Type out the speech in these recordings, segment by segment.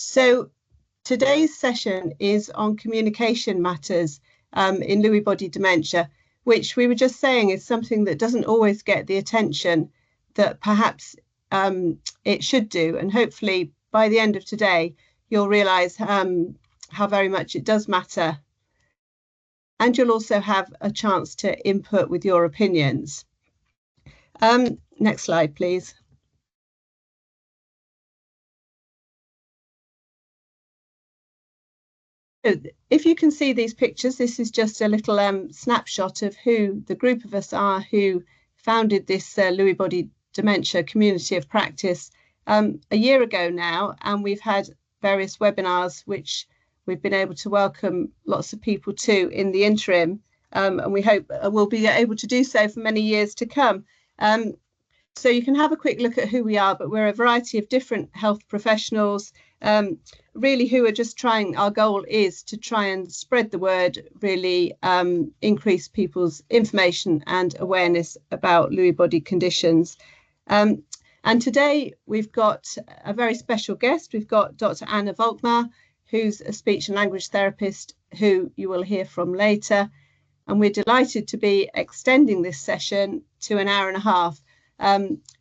So today's session is on communication matters in Lewy body dementia, which we were just saying is something that doesn't always get the attention that perhaps it should do. And hopefully by the end of today, you'll realise how very much it does matter. And you'll also have a chance to input with your opinions. Next slide, please. So if you can see these pictures, this is just a little snapshot of who the group of us are who founded this Lewy body dementia community of practice a year ago now, and we've had various webinars which we've been able to welcome lots of people to in the interim, and we hope we'll be able to do so for many years to come. So you can have a quick look at who we are, but we're a variety of different health professionals, really who are just trying, our goal is to try and spread the word, really increase people's information and awareness about Lewy body conditions. And today we've got a very special guest. We've got Dr. Anna Volkmar, who's a speech and language therapist who you will hear from later. And we're delighted to be extending this session to an hour and a half.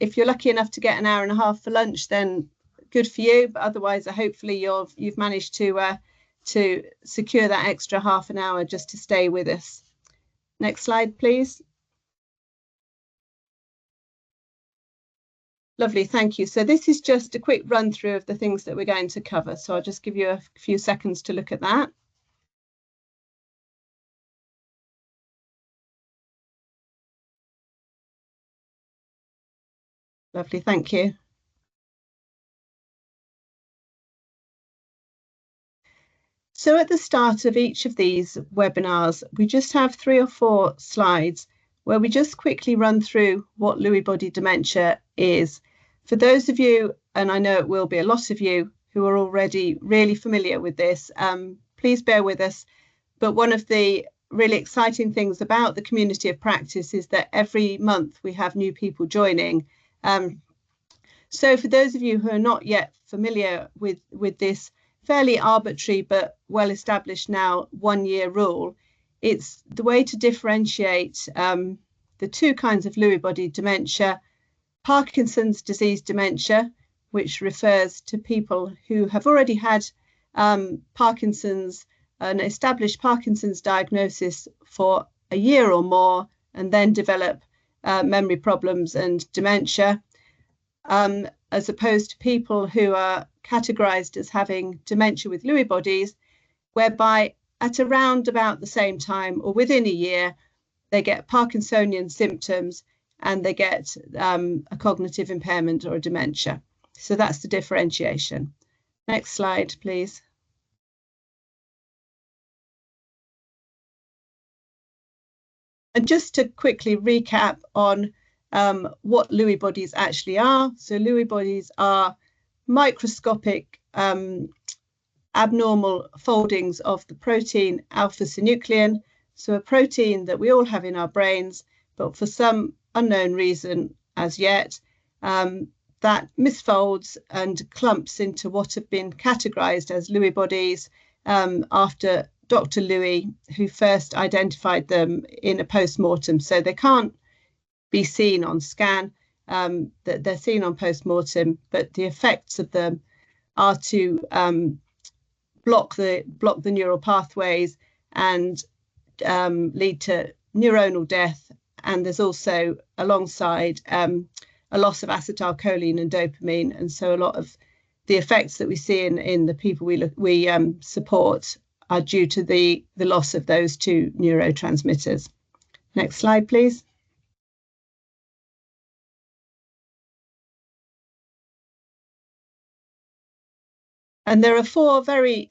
If you're lucky enough to get an hour and a half for lunch, then good for you. But otherwise, hopefully you've managed to secure that extra half an hour just to stay with us. Next slide, please. Lovely, thank you. So this is just a quick run through of the things that we're going to cover. So I'll just give you a few seconds to look at that. Lovely, thank you. So at the start of each of these webinars, we just have 3 or 4 slides where we just quickly run through what Lewy body dementia is. For those of you, and I know it will be a lot of you, who are already really familiar with this, please bear with us. But one of the really exciting things about the community of practice is that every month we have new people joining. So for those of you who are not yet familiar with this fairly arbitrary but well established now 1-year rule, it's the way to differentiate the 2 kinds of Lewy body dementia: Parkinson's disease dementia, which refers to people who have already had Parkinson's, an established Parkinson's diagnosis for a year or more, and then develop memory problems and dementia, as opposed to people who are categorized as having dementia with Lewy bodies, whereby at around about the same time or within a year, they get Parkinsonian symptoms and they get a cognitive impairment or a dementia. So that's the differentiation. Next slide, please. And just to quickly recap on what Lewy bodies actually are. So Lewy bodies are microscopic abnormal foldings of the protein alpha-synuclein, so a protein that we all have in our brains, but for some unknown reason as yet, that misfolds and clumps into what have been categorized as Lewy bodies after Dr. Lewy, who first identified them in a post-mortem. So they can't be seen on scan, that they're seen on post-mortem, but the effects of them are to block the neural pathways and lead to neuronal death. And there's also alongside a loss of acetylcholine and dopamine, and so a lot of the effects that we see in the people we support are due to the loss of those 2 neurotransmitters. Next slide, please. And there are 4 very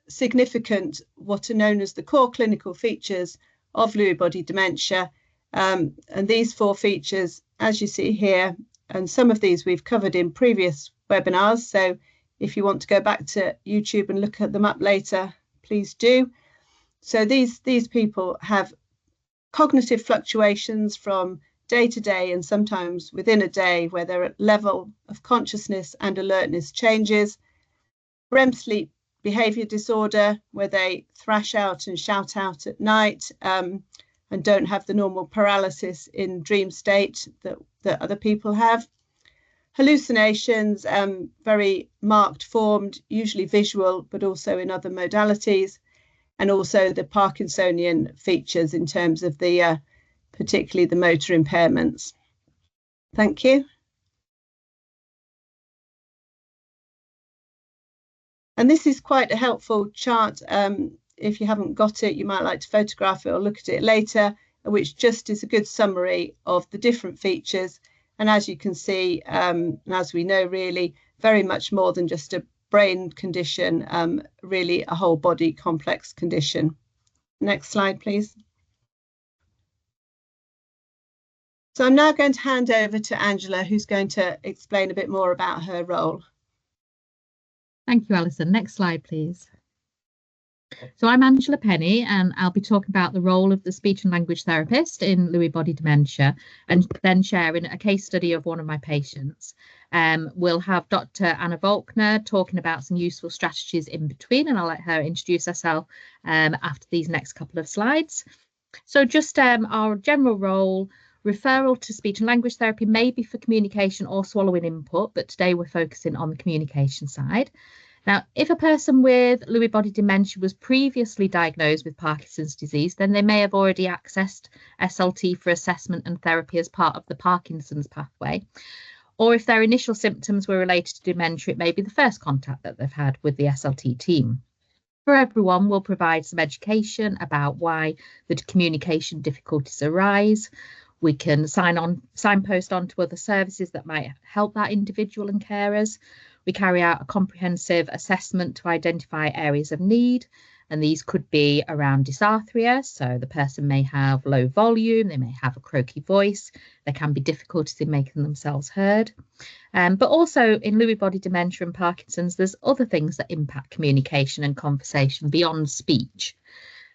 significant, what are known as the core clinical features of Lewy body dementia. And these 4 features, as you see here, and some of these we've covered in previous webinars. So if you want to go back to YouTube and look at them up later, please do. So these people have cognitive fluctuations from day to day and sometimes within a day, where their level of consciousness and alertness changes. REM sleep behaviour disorder, where they thrash out and shout out at night, and don't have the normal paralysis in dream state that other people have. Hallucinations, very marked formed, usually visual, but also in other modalities, and also the Parkinsonian features in terms of the particularly the motor impairments. Thank you. And this is quite a helpful chart. If you haven't got it, you might like to photograph it or look at it later, which just is a good summary of the different features. And as you can see, and as we know, really very much more than just a brain condition, really a whole body complex condition. Next slide, please. So I'm now going to hand over to Angela, who's going to explain a bit more about her role. Thank you, Alison. Next slide, please. So I'm Angela Penny, and I'll be talking about the role of the speech and language therapist in Lewy body dementia, and then sharing a case study of one of my patients. We'll have Dr. Anna Volkner talking about some useful strategies in between, and I'll let her introduce herself after these next couple of slides. So just our general role: referral to speech and language therapy may be for communication or swallowing input, but today we're focusing on the communication side. Now, if a person with Lewy body dementia was previously diagnosed with Parkinson's disease, then they may have already accessed SLT for assessment and therapy as part of the Parkinson's pathway. Or if their initial symptoms were related to dementia, it may be the first contact that they've had with the SLT team. For everyone, we'll provide some education about why the communication difficulties arise. We can signpost on to other services that might help that individual and carers. We carry out a comprehensive assessment to identify areas of need, and these could be around dysarthria. So the person may have low volume, they may have a croaky voice, there can be difficulties in making themselves heard. But also in Lewy body dementia and Parkinson's, there's other things that impact communication and conversation beyond speech.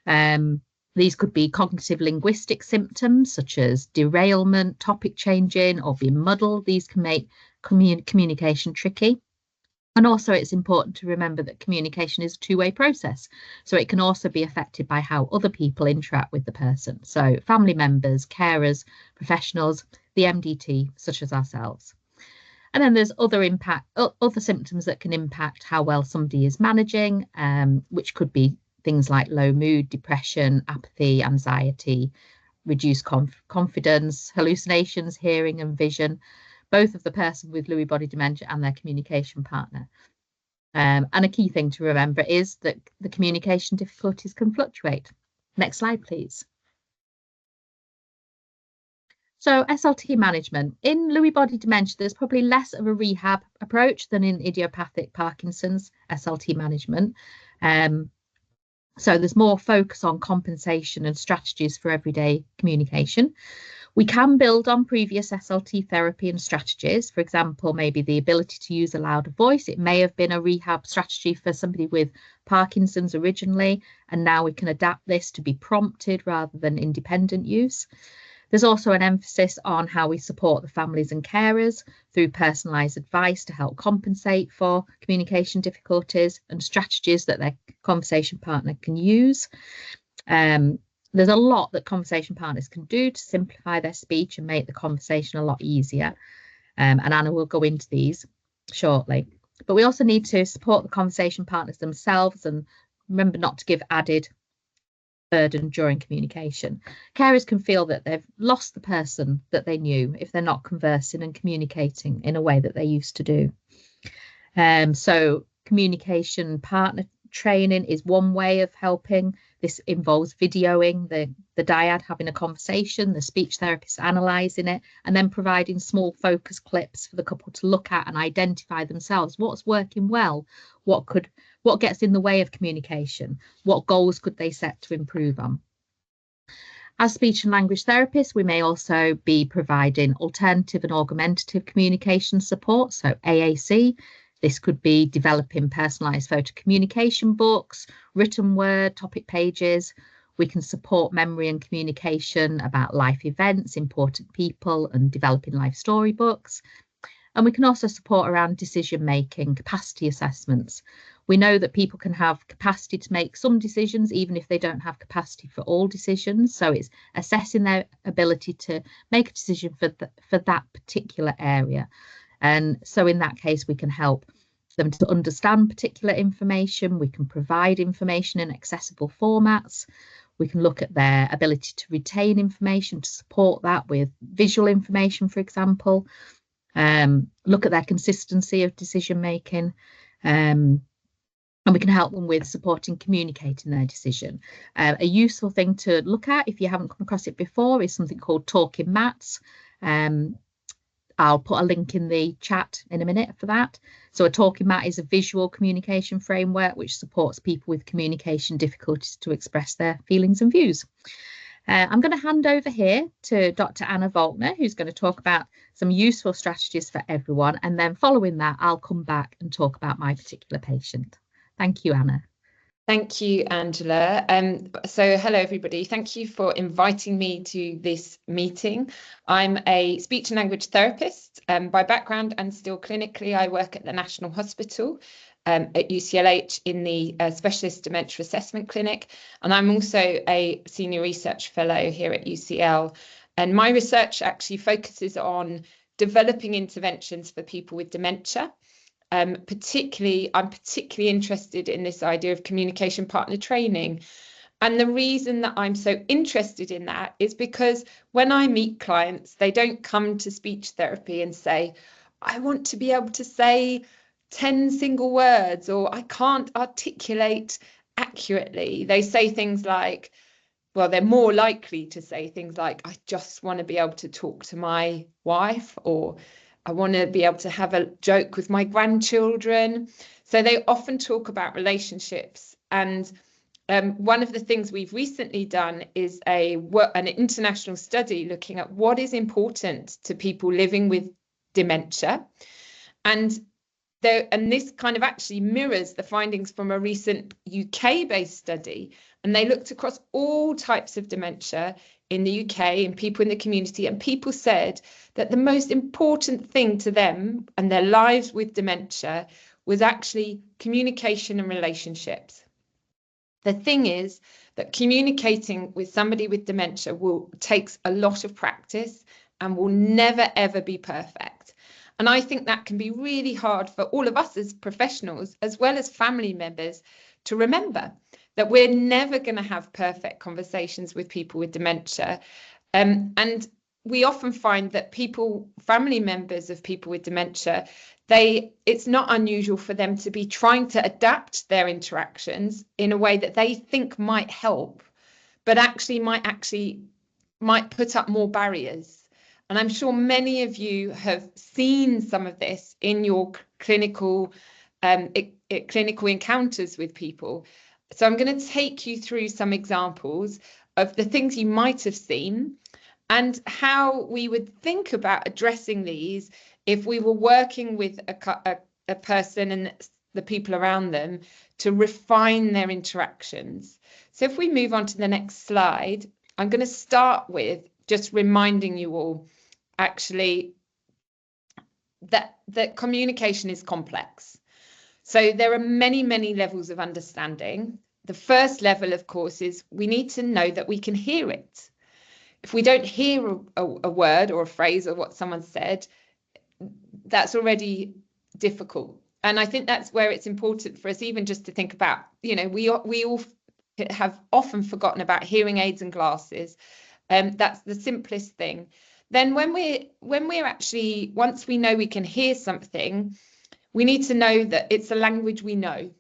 These could be cognitive linguistic symptoms such as derailment, topic changing, or being muddled. These can make communication tricky. And also it's important to remember that communication is a two-way process. So it can also be affected by how other people interact with the person. So family members, carers, professionals, the MDT, such as ourselves. And then there's other symptoms that can impact how well somebody is managing, which could be things like low mood, depression, apathy, anxiety, reduced confidence, hallucinations, hearing and vision, both of the person with Lewy body dementia and their communication partner. And a key thing to remember is that the communication difficulties can fluctuate. Next slide, please. So SLT management. In Lewy body dementia, there's probably less of a rehab approach than in idiopathic Parkinson's SLT management. So there's more focus on compensation and strategies for everyday communication. We can build on previous SLT therapy and strategies. For example, maybe the ability to use a louder voice. It may have been a rehab strategy for somebody with Parkinson's originally, and now we can adapt this to be prompted rather than independent use. There's also an emphasis on how we support the families and carers through personalised advice to help compensate for communication difficulties and strategies that their conversation partner can use. There's a lot that conversation partners can do to simplify their speech and make the conversation a lot easier. And Anna will go into these shortly. But we also need to support the conversation partners themselves and remember not to give added burden during communication. Carers can feel that they've lost the person that they knew if they're not conversing and communicating in a way that they used to do. So communication partner training is one way of helping. This involves videoing the dyad having a conversation, the speech therapist analysing it, and then providing small focus clips for the couple to look at and identify themselves. What's working well? What gets in the way of communication? What goals could they set to improve on? As speech and language therapists, we may also be providing alternative and augmentative communication support, so AAC. This could be developing personalised photo communication books, written word, topic pages. We can support memory and communication about life events, important people, and developing life storybooks. And we can also support around decision making, capacity assessments. We know that people can have capacity to make some decisions, even if they don't have capacity for all decisions. So it's assessing their ability to make a decision for that particular area. And so in that case, we can help them to understand particular information. We can provide information in accessible formats. We can look at their ability to retain information, to support that with visual information, for example. Look at their consistency of decision making. And we can help them with supporting communicating their decision. A useful thing to look at, if you haven't come across it before, is something called Talking Mats. I'll put a link in the chat in a minute for that. So a talking mat is a visual communication framework which supports people with communication difficulties to express their feelings and views. I'm going to hand over here to Dr. Anna Volkner, who's going to talk about some useful strategies for everyone. And then following that, I'll come back and talk about my particular patient. Thank you, Anna. Thank you, Angela. So hello, everybody. Thank you for inviting me to this meeting. I'm a speech and language therapist by background, and still clinically I work at the National Hospital at UCLH in the Specialist Dementia Assessment Clinic. And I'm also a senior research fellow here at UCL. And my research actually focuses on developing interventions for people with dementia. I'm particularly interested in this idea of communication partner training. And the reason that I'm so interested in that is because when I meet clients, they don't come to speech therapy and say, I want to be able to say 10 single words, or I can't articulate accurately. They say things like, well, they're more likely to say things like, I just want to be able to talk to my wife, or I want to be able to have a joke with my grandchildren. So they often talk about relationships. And one of the things we've recently done is an international study looking at what is important to people living with dementia. And this kind of actually mirrors the findings from a recent UK-based study. And they looked across all types of dementia in the UK and people in the community, and people said that the most important thing to them and their lives with dementia was actually communication and relationships. The thing is that communicating with somebody with dementia takes a lot of practice and will never, ever be perfect. And I think that can be really hard for all of us as professionals, as well as family members, to remember that we're never going to have perfect conversations with people with dementia. And we often find that family members of people with dementia, it's not unusual for them to be trying to adapt their interactions in a way that they think might help, but actually might put up more barriers. And I'm sure many of you have seen some of this in your clinical encounters with people. So I'm going to take you through some examples of the things you might have seen and how we would think about addressing these if we were working with a person and the people around them to refine their interactions. So if we move on to the next slide, I'm going to start with just reminding you all actually that communication is complex. So there are many, many levels of understanding. The first level, of course, is we need to know that we can hear it. If we don't hear a word or a phrase or what someone said, that's already difficult. And I think that's where it's important for us even just to think about, we all have often forgotten about hearing aids and glasses. That's the simplest thing. Then when we're actually, once we know we can hear something, we need to know that it's a language we know.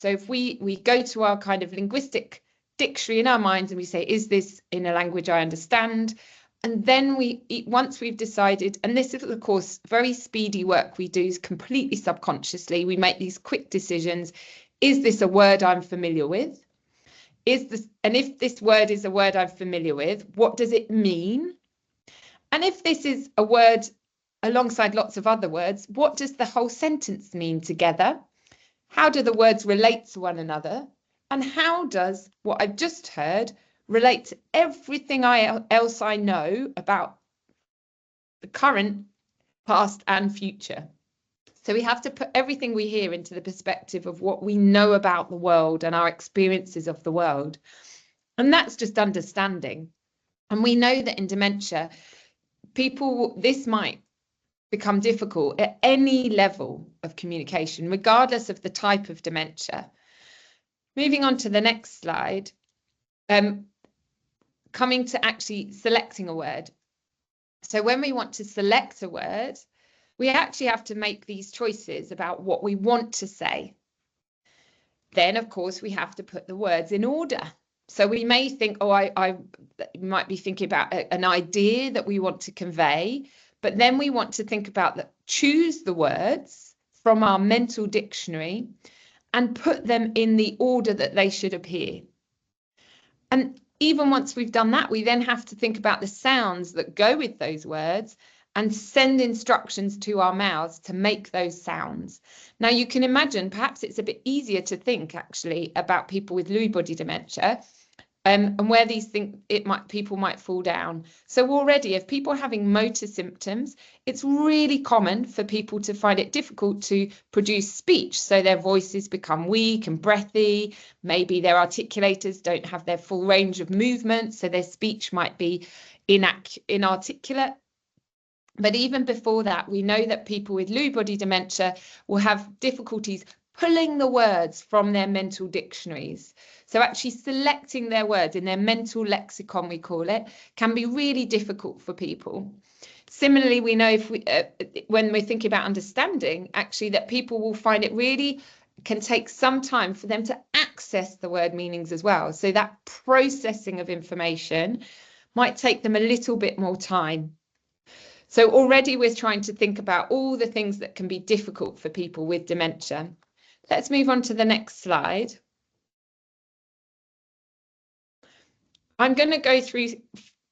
So if we go to our kind of linguistic dictionary in our minds and we say, is this in a language I understand? And then once we've decided, and this is of course very speedy work we do completely subconsciously, we make these quick decisions. Is this a word I'm familiar with? And if this word is a word I'm familiar with, what does it mean? And if this is a word alongside lots of other words, what does the whole sentence mean together? How do the words relate to one another? And how does what I've just heard relate to everything else I know about the current, past and future? So we have to put everything we hear into the perspective of what we know about the world and our experiences of the world. And that's just understanding. And we know that in dementia, this might become difficult at any level of communication, regardless of the type of dementia. Moving on to the next slide, coming to actually selecting a word. So when we want to select a word, we actually have to make these choices about what we want to say. Then, of course, we have to put the words in order. So we may think, oh, I might be thinking about an idea that we want to convey, but then we want to think about choose the words from our mental dictionary and put them in the order that they should appear. And even once we've done that, we then have to think about the sounds that go with those words and send instructions to our mouths to make those sounds. Now, you can imagine, perhaps it's a bit easier to think actually about people with Lewy body dementia and where these things people might fall down. So already, if people are having motor symptoms, it's really common for people to find it difficult to produce speech. So their voices become weak and breathy. Maybe their articulators don't have their full range of movement, so their speech might be inarticulate. But even before that, we know that people with Lewy body dementia will have difficulties pulling the words from their mental dictionaries. So actually selecting their words in their mental lexicon, we call it, can be really difficult for people. Similarly, we know when we're thinking about understanding, actually, that people will find it really can take some time for them to access the word meanings as well. So that processing of information might take them a little bit more time. So already we're trying to think about all the things that can be difficult for people with dementia. Let's move on to the next slide. I'm going to go through,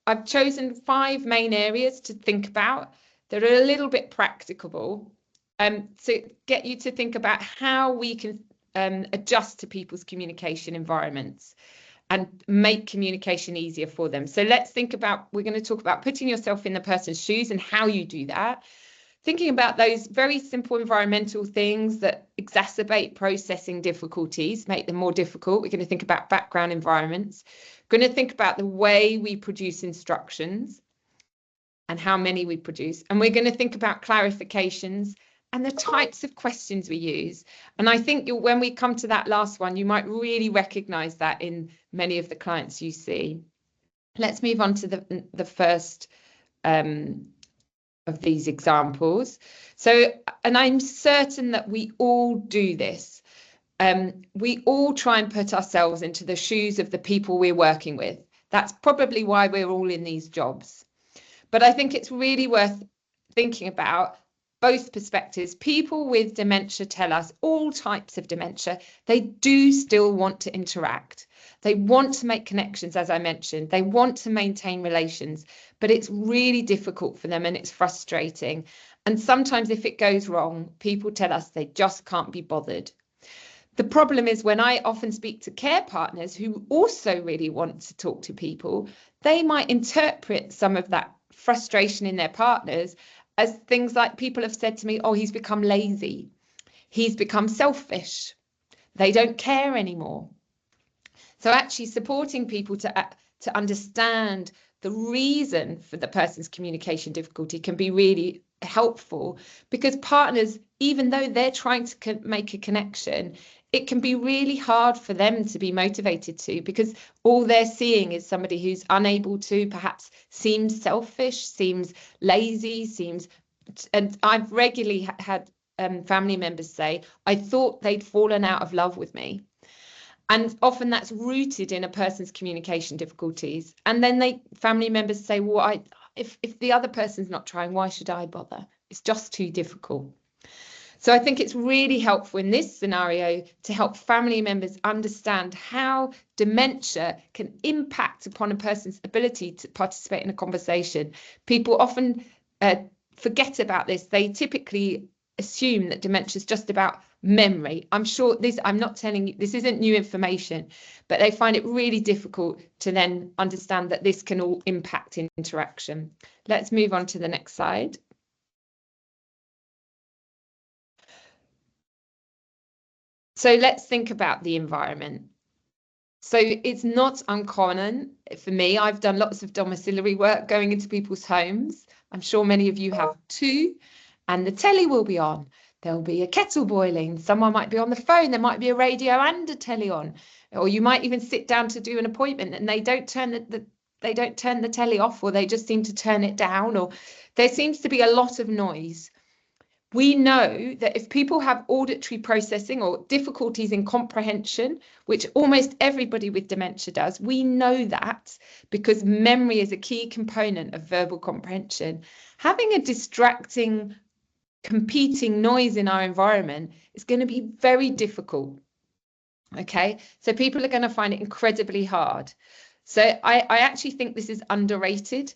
I've chosen 5 main areas to think about that are a little bit practicable to get you to think about how we can adjust to people's communication environments and make communication easier for them. So let's think about, we're going to talk about putting yourself in the person's shoes and how you do that. Thinking about those very simple environmental things that exacerbate processing difficulties, make them more difficult. We're going to think about background environments. We're going to think about the way we produce instructions and how many we produce. And we're going to think about clarifications and the types of questions we use. And I think when we come to that last one, you might really recognize that in many of the clients you see. Let's move on to the first of these examples. So, and I'm certain that we all do this. We all try and put ourselves into the shoes of the people we're working with. That's probably why we're all in these jobs. But I think it's really worth thinking about both perspectives. People with dementia tell us, all types of dementia, they do still want to interact. They want to make connections, as I mentioned. They want to maintain relations, but it's really difficult for them and it's frustrating. And sometimes if it goes wrong, people tell us they just can't be bothered. The problem is when I often speak to care partners who also really want to talk to people, they might interpret some of that frustration in their partners as things like people have said to me, oh, he's become lazy. He's become selfish. They don't care anymore. So actually supporting people to understand the reason for the person's communication difficulty can be really helpful, because partners, even though they're trying to make a connection, it can be really hard for them to be motivated to, because all they're seeing is somebody who's unable to, perhaps seems selfish, seems lazy, and I've regularly had family members say, I thought they'd fallen out of love with me. And often that's rooted in a person's communication difficulties. And then family members say, well, if the other person's not trying, why should I bother? It's just too difficult. So I think it's really helpful in this scenario to help family members understand how dementia can impact upon a person's ability to participate in a conversation. People often forget about this. They typically assume that dementia is just about memory. I'm sure I'm not telling you, this isn't new information, but they find it really difficult to then understand that this can all impact in interaction. Let's move on to the next slide. So let's think about the environment. So it's not uncommon for me. I've done lots of domiciliary work going into people's homes. I'm sure many of you have too. And the telly will be on. There'll be a kettle boiling. Someone might be on the phone. There might be a radio and a telly on. Or you might even sit down to do an appointment and they don't turn the telly off, or they just seem to turn it down, or there seems to be a lot of noise. We know that if people have auditory processing or difficulties in comprehension, which almost everybody with dementia does, we know that because memory is a key component of verbal comprehension. Having a distracting, competing noise in our environment is going to be very difficult. Okay, so people are going to find it incredibly hard. So I actually think this is underrated.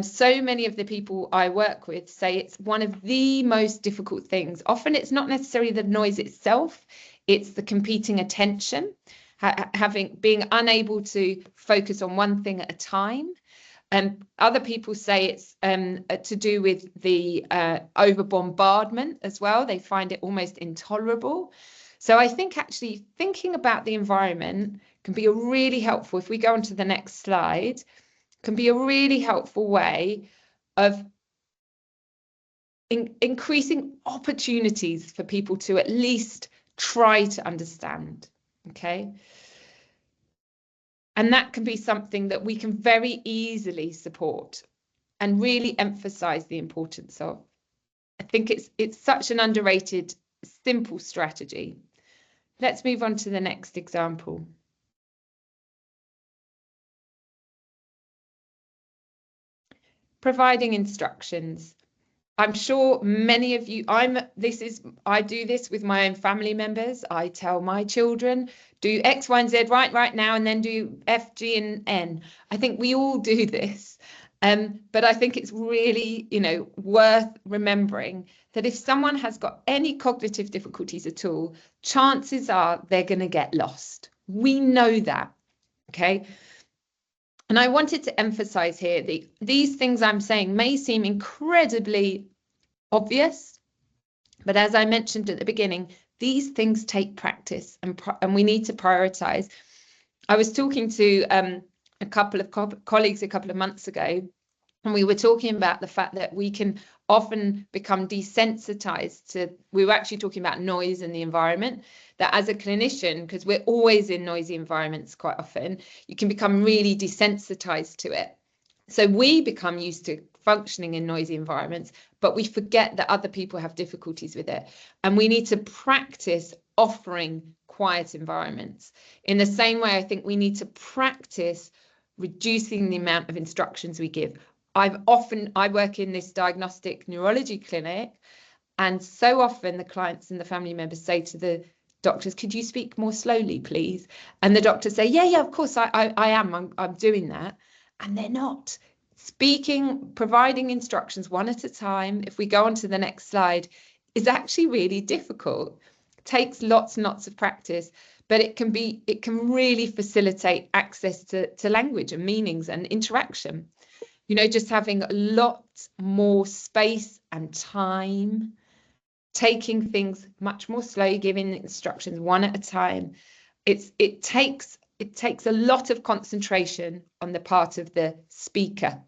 So many of the people I work with say it's one of the most difficult things. Often it's not necessarily the noise itself, it's the competing attention, being unable to focus on one thing at a time. Other people say it's to do with the over bombardment as well. They find it almost intolerable. So I think actually thinking about the environment can be a really helpful, if we go on to the next slide, can be a really helpful way of increasing opportunities for people to at least try to understand. Okay. And that can be something that we can very easily support and really emphasize the importance of. I think it's such an underrated, simple strategy. Let's move on to the next example. Providing instructions. I'm sure many of you, I do this with my own family members. I tell my children, do X, Y, and Z right now, and then do F, G, and N. I think we all do this. But I think it's really, worth remembering that if someone has got any cognitive difficulties at all, chances are they're going to get lost. We know that, okay? And I wanted to emphasize here these things I'm saying may seem incredibly obvious, but as I mentioned at the beginning, these things take practice and we need to prioritize. I was talking to a couple of colleagues a couple of months ago, and we were talking about the fact that we can often become desensitized to, we were actually talking about noise in the environment, that as a clinician, because we're always in noisy environments quite often, you can become really desensitized to it. So we become used to functioning in noisy environments, but we forget that other people have difficulties with it. And we need to practice offering quiet environments. In the same way, I think we need to practice reducing the amount of instructions we give. I work in this diagnostic neurology clinic, and so often the clients and the family members say to the doctors, could you speak more slowly, please? And the doctors say, yeah, of course I am. I'm doing that. And they're not. Speaking, providing instructions one at a time, if we go on to the next slide, is actually really difficult. It takes lots and lots of practice, but it can really facilitate access to language and meanings and interaction. Just having a lot more space and time, taking things much more slowly, giving instructions one at a time. It takes a lot of concentration on the part of the speaker.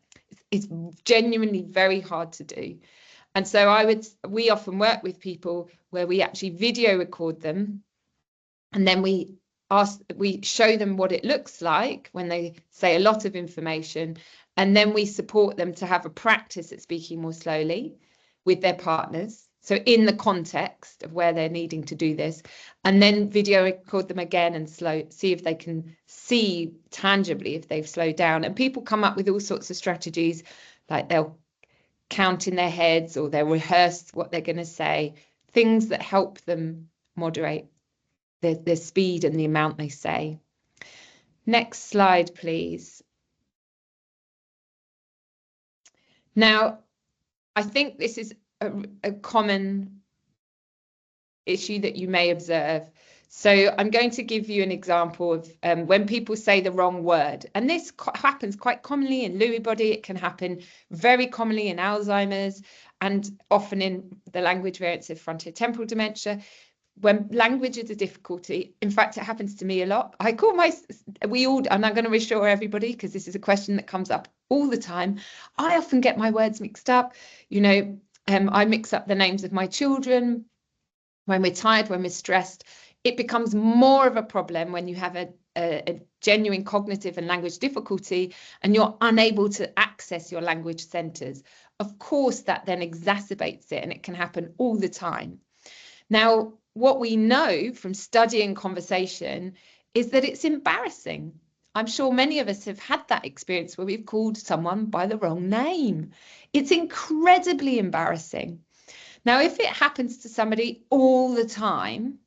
It's genuinely very hard to do. And so we often work with people where we actually video record them, and then we show them what it looks like when they say a lot of information, and then we support them to have a practice at speaking more slowly with their partners. So in the context of where they're needing to do this, and then video record them again and see if they can see tangibly if they've slowed down. And people come up with all sorts of strategies, like they'll count in their heads or they'll rehearse what they're going to say, things that help them moderate their speed and the amount they say. Next slide, please. Now, I think this is a common issue that you may observe. So I'm going to give you an example of when people say the wrong word. And this happens quite commonly in Lewy body. It can happen very commonly in Alzheimer's and often in the language variants of frontotemporal dementia. when language is a difficulty, in fact, it happens to me a lot. I call and I'm going to reassure everybody, because this is a question that comes up all the time. I often get my words mixed up. You know, I mix up the names of my children. When we're tired, when we're stressed, it becomes more of a problem when you have a genuine cognitive and language difficulty and you're unable to access your language centers. Of course, that then exacerbates it, and it can happen all the time. Now, what we know from studying conversation is that it's embarrassing. I'm sure many of us have had that experience where we've called someone by the wrong name. It's incredibly embarrassing. Now, if it happens to somebody all the time,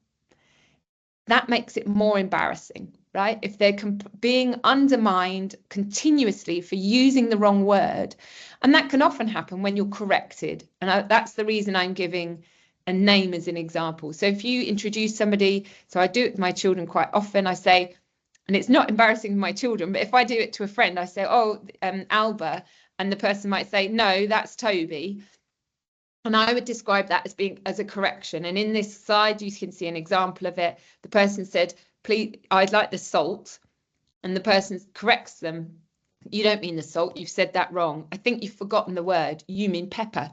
that makes it more embarrassing, right? If they're being undermined continuously for using the wrong word, and that can often happen when you're corrected. And that's the reason I'm giving a name as an example. So if you introduce somebody, so I do it with my children quite often, I say, and it's not embarrassing with my children, but if I do it to a friend, I say, oh, Alba, and the person might say, no, that's Toby. And I would describe that as being as a correction. And in this slide, you can see an example of it. The person said, please, I'd like the salt. And the person corrects them. You don't mean the salt. You've said that wrong. I think you've forgotten the word. You mean pepper.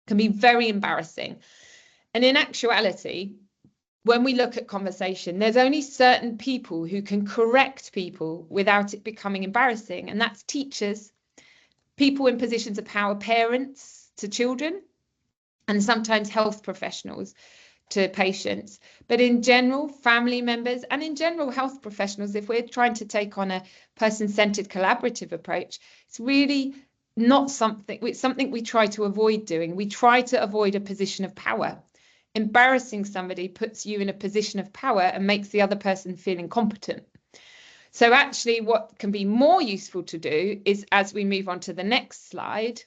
Can be very embarrassing. And in actuality, when we look at conversation, there's only certain people who can correct people without it becoming embarrassing. And that's teachers, people in positions of power, parents to children, and sometimes health professionals to patients. But in general, family members, and in general, health professionals, if we're trying to take on a person-centered collaborative approach, it's really not something, it's something we try to avoid doing. We try to avoid a position of power. Embarrassing somebody puts you in a position of power and makes the other person feel incompetent. So actually, what can be more useful to do is, as we move on to the next slide,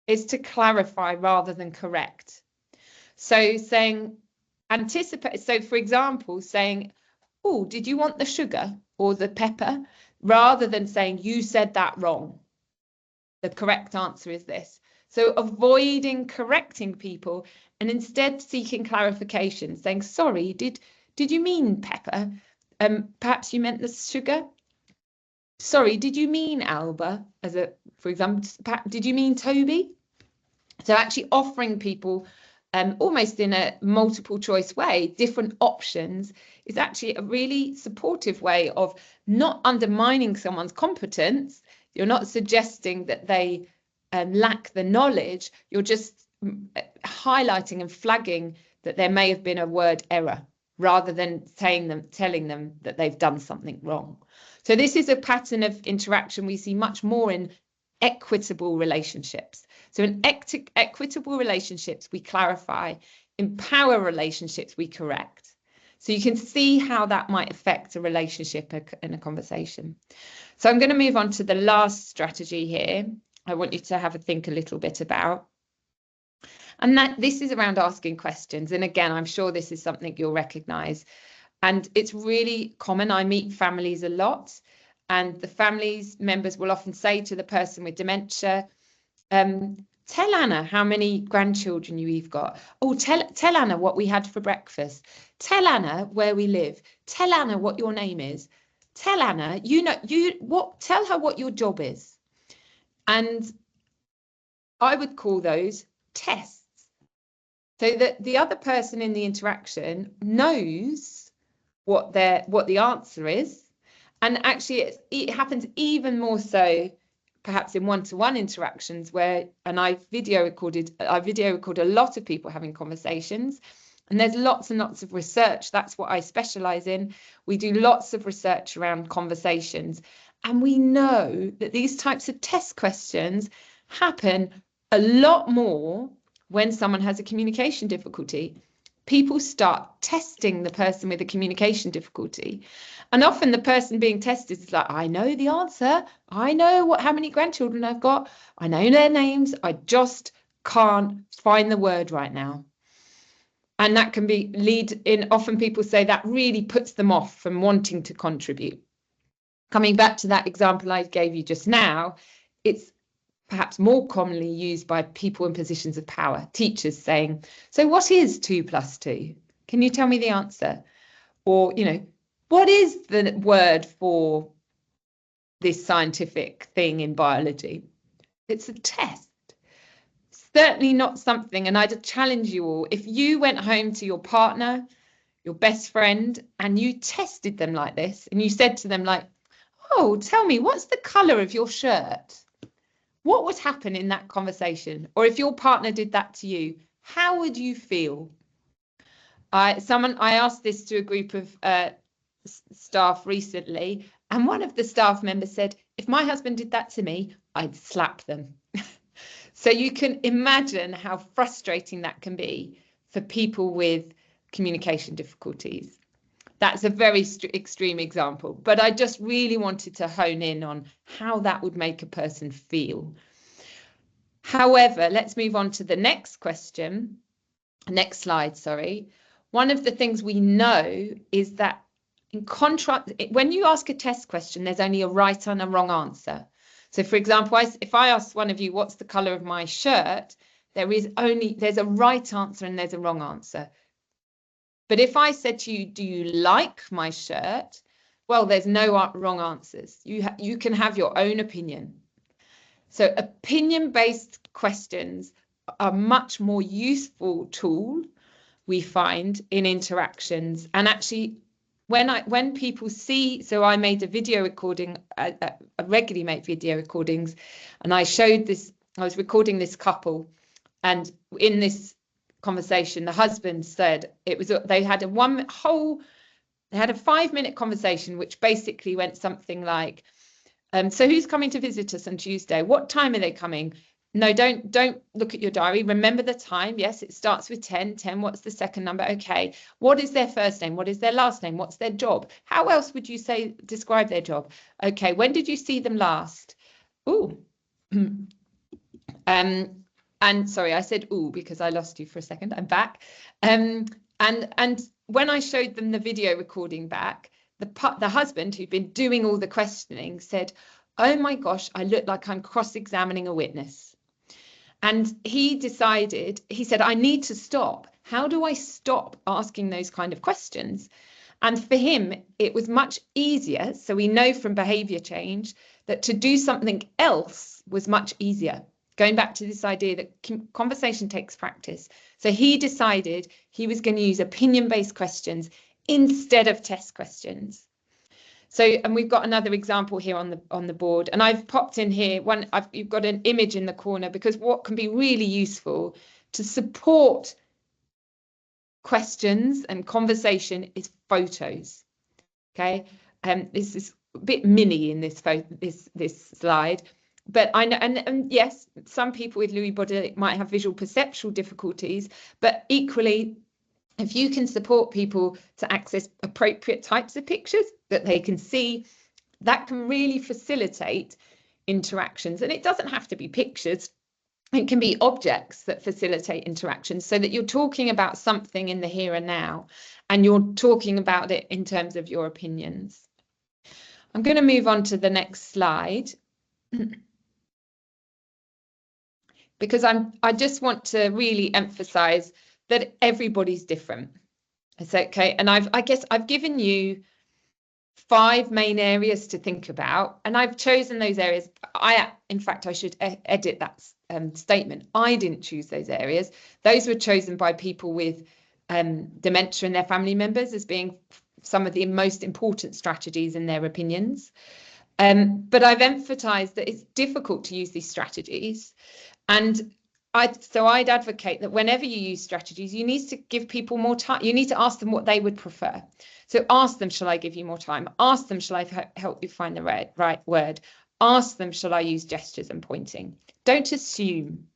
is to clarify rather than correct. So saying, anticipate, so for example, saying, oh, did you want the sugar or the pepper? Rather than saying, you said that wrong. The correct answer is this. So avoiding correcting people and instead seeking clarification, saying, sorry, did you mean pepper? Perhaps you meant the sugar? Sorry, did you mean Alba? For example, did you mean Toby? So actually offering people almost in a multiple choice way, different options, is actually a really supportive way of not undermining someone's competence. You're not suggesting that they lack the knowledge. You're just highlighting and flagging that there may have been a word error, rather than telling them that they've done something wrong. So this is a pattern of interaction we see much more in equitable relationships. So in equitable relationships, we clarify. In power relationships, we correct. So you can see how that might affect a relationship in a conversation. So I'm going to move on to the last strategy here. I want you to have a think a little bit about. And this is around asking questions. And again, I'm sure this is something you'll recognize. And it's really common. I meet families a lot. And the families members will often say to the person with dementia, tell Anna how many grandchildren you've got. Oh, tell Anna what we had for breakfast. Tell Anna where we live. Tell Anna what your name is. Tell Anna, tell her what your job is. And I would call those tests. So that the other person in the interaction knows what the answer is. And actually, it happens even more so, perhaps in one-to-one interactions where, and I video record a lot of people having conversations, and there's lots and lots of research. That's what I specialize in. We do lots of research around conversations, and we know that these types of test questions happen a lot more when someone has a communication difficulty. People start testing the person with a communication difficulty. And often the person being tested is like, I know the answer. I know how many grandchildren I've got. I know their names. I just can't find the word right now. And that can often people say that really puts them off from wanting to contribute. Coming back to that example I gave you just now, it's perhaps more commonly used by people in positions of power, teachers saying, so what is 2 + 2? Can you tell me the answer? Or, you know, what is the word for this scientific thing in biology? It's a test. Certainly not something, and I'd challenge you all, if you went home to your partner, your best friend, and you tested them like this, and you said to them like, oh, tell me, what's the colour of your shirt? What would happen in that conversation? Or if your partner did that to you, how would you feel? I asked this to a group of staff recently, and one of the staff members said, if my husband did that to me, I'd slap them. So you can imagine how frustrating that can be for people with communication difficulties. That's a very extreme example, but I just really wanted to hone in on how that would make a person feel. However, let's move on to the next question. Next slide, sorry. One of the things we know is that in contrast, when you ask a test question, there's only a right and a wrong answer. So for example, if I ask one of you, what's the colour of my shirt? There's a right answer and there's a wrong answer. But if I said to you, do you like my shirt? Well, there's no wrong answers. You can have your own opinion. So opinion-based questions are a much more useful tool we find in interactions. And actually, when people see, so I made a video recording, I regularly make video recordings, and I showed this, I was recording this couple, and in this conversation, the husband said they had a 5-minute conversation, which basically went something like, so who's coming to visit us on Tuesday? What time are they coming? No, don't look at your diary. Remember the time. Yes, it starts with 10. 10, what's the second number? Okay. What is their first name? What is their last name? What's their job? How else would you describe their job? Okay, when did you see them last? Ooh. And sorry, I said ooh because I lost you for a second. I'm back. And when I showed them the video recording back, the husband, who'd been doing all the questioning, said, oh my gosh, I look like I'm cross-examining a witness. And he said, I need to stop. How do I stop asking those kind of questions? And for him, it was much easier. So we know from behavior change that to do something else was much easier. Going back to this idea that conversation takes practice. So he decided he was going to use opinion-based questions instead of test questions. So, and we've got another example here on the board, and I've popped in here you've got an image in the corner, because what can be really useful to support questions and conversation is photos. Okay, this is a bit mini in this slide, but I know, and yes, some people with Lewy body might have visual perceptual difficulties, but equally, if you can support people to access appropriate types of pictures that they can see, that can really facilitate interactions. And it doesn't have to be pictures. It can be objects that facilitate interactions, so that you're talking about something in the here and now, and you're talking about it in terms of your opinions. I'm going to move on to the next slide, because I just want to really emphasize that everybody's different. It's okay. And I guess I've given you 5 main areas to think about, and I've chosen those areas. In fact, I should edit that statement. I didn't choose those areas. Those were chosen by people with dementia and their family members as being some of the most important strategies in their opinions. But I've emphasized that it's difficult to use these strategies. And I'd advocate that whenever you use strategies, you need to give people more time. You need to ask them what they would prefer. So ask them, shall I give you more time? Ask them, shall I help you find the right word? Ask them, shall I use gestures and pointing? Don't assume.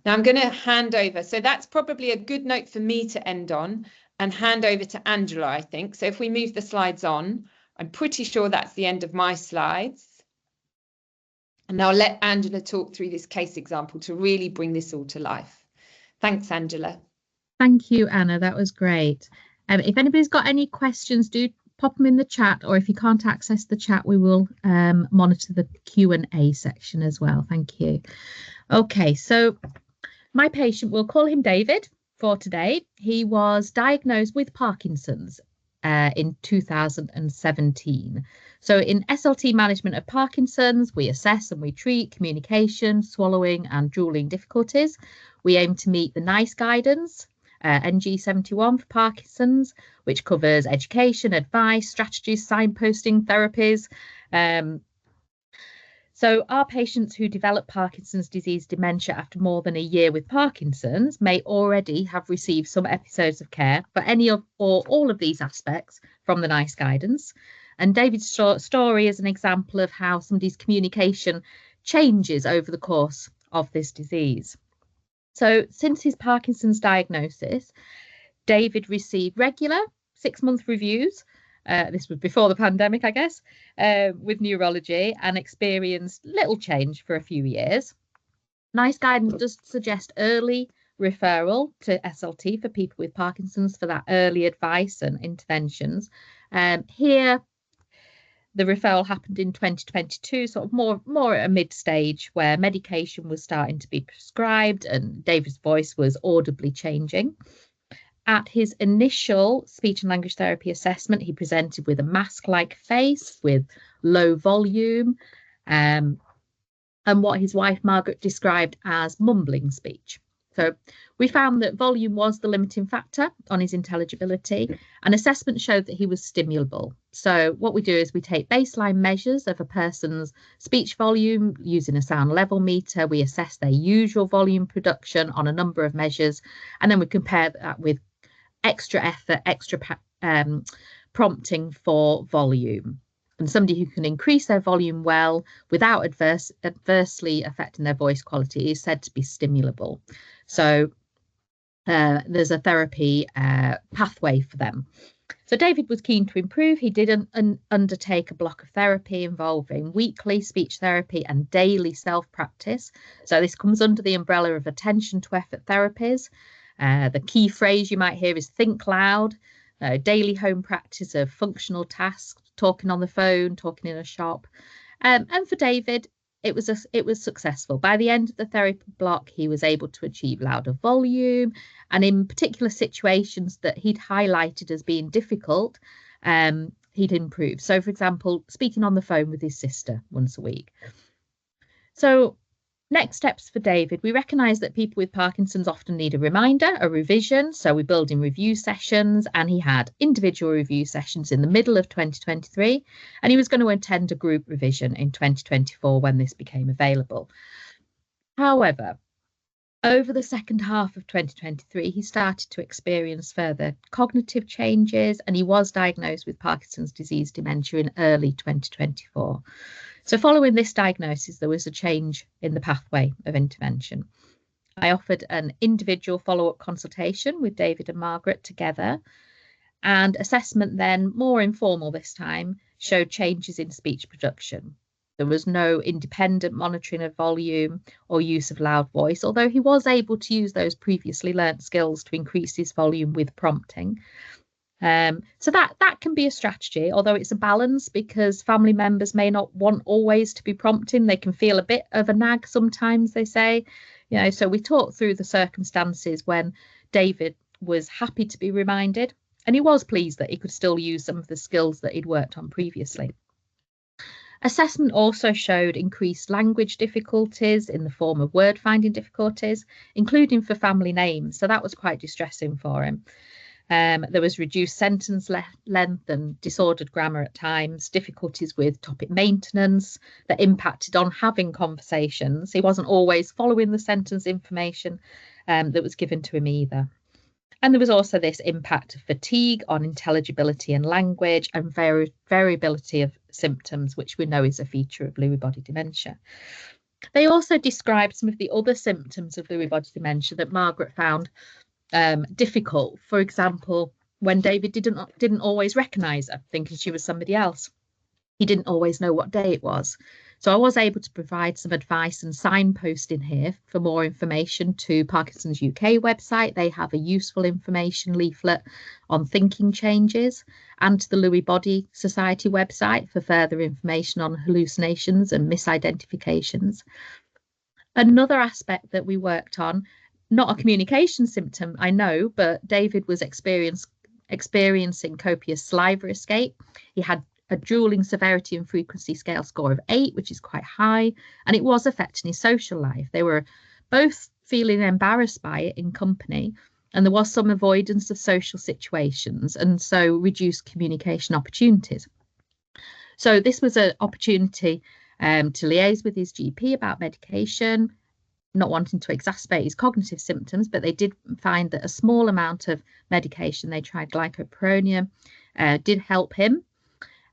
Now I'm going to hand over. So that's probably a good note for me to end on and hand over to Angela, I think. So if we move the slides on, I'm pretty sure that's the end of my slides. And I'll let Angela talk through this case example to really bring this all to life. Thanks, Angela. Thank you, Anna. That was great. If anybody's got any questions, do pop them in the chat, or if you can't access the chat, we will monitor the Q&A section as well. Thank you. Okay, so my patient, we'll call him David for today. He was diagnosed with Parkinson's in 2017. So in SLT management of Parkinson's, we assess and we treat communication, swallowing and drooling difficulties. We aim to meet the NICE guidance, NG 71 for Parkinson's, which covers education, advice, strategies, signposting, therapies. So our patients who develop Parkinson's disease dementia after more than a year with Parkinson's may already have received some episodes of care for any of or all of these aspects from the NICE guidance. And David's story is an example of how somebody's communication changes over the course of this disease. So since his Parkinson's diagnosis, David received regular 6-month reviews. This was before the pandemic, I guess, with neurology, and experienced little change for a few years. NICE guidance does suggest early referral to SLT for people with Parkinson's for that early advice and interventions. Here, the referral happened in 2022, sort of more at a mid-stage where medication was starting to be prescribed and David's voice was audibly changing. At his initial speech and language therapy assessment, he presented with a mask-like face with low volume and what his wife Margaret described as mumbling speech. So we found that volume was the limiting factor on his intelligibility, and assessment showed that he was stimulable. So what we do is we take baseline measures of a person's speech volume using a sound level meter. We assess their usual volume production on a number of measures, and then we compare that with extra effort, extra prompting for volume. And somebody who can increase their volume well without adversely affecting their voice quality is said to be stimulable. So there's a therapy pathway for them. So David was keen to improve. He did undertake a block of therapy involving weekly speech therapy and daily self-practice. So this comes under the umbrella of attention to effort therapies. The key phrase you might hear is think loud, daily home practice of functional tasks, talking on the phone, talking in a shop. And for David, it was successful. By the end of the therapy block, he was able to achieve louder volume, and in particular situations that he'd highlighted as being difficult, he'd improve. So, for example, speaking on the phone with his sister once a week. So next steps for David, we recognise that people with Parkinson's often need a reminder, a revision. So we build in review sessions, and he had individual review sessions in the middle of 2023, and he was going to attend a group revision in 2024 when this became available. However, over the second half of 2023, he started to experience further cognitive changes, and he was diagnosed with Parkinson's disease dementia in early 2024. So following this diagnosis, there was a change in the pathway of intervention. I offered an individual follow-up consultation with David and Margaret together, and assessment then, more informal this time, showed changes in speech production. There was no independent monitoring of volume or use of loud voice, although he was able to use those previously learnt skills to increase his volume with prompting. So that can be a strategy, although it's a balance because family members may not want always to be prompting. They can feel a bit of a nag sometimes, they say. So we talked through the circumstances when David was happy to be reminded, and he was pleased that he could still use some of the skills that he'd worked on previously. Assessment also showed increased language difficulties in the form of word finding difficulties, including for family names. So that was quite distressing for him. There was reduced sentence length and disordered grammar at times, difficulties with topic maintenance that impacted on having conversations. He wasn't always following the sentence information that was given to him either. And there was also this impact of fatigue on intelligibility and language, and variability of symptoms, which we know is a feature of Lewy body dementia. They also described some of the other symptoms of Lewy body dementia that Margaret found difficult. For example, when David didn't always recognise her, thinking she was somebody else. He didn't always know what day it was. So I was able to provide some advice and signposting here for more information to Parkinson's UK website. They have a useful information leaflet on thinking changes, and to the Lewy Body Society website for further information on hallucinations and misidentifications. Another aspect that we worked on, not a communication symptom, I know, but David was experiencing copious saliva escape. He had a drooling severity and frequency scale score of 8, which is quite high, and it was affecting his social life. They were both feeling embarrassed by it in company, and there was some avoidance of social situations, and so reduced communication opportunities. So this was an opportunity to liaise with his GP about medication, not wanting to exacerbate his cognitive symptoms, but they did find that a small amount of medication, they tried glycopyrronium, did help him.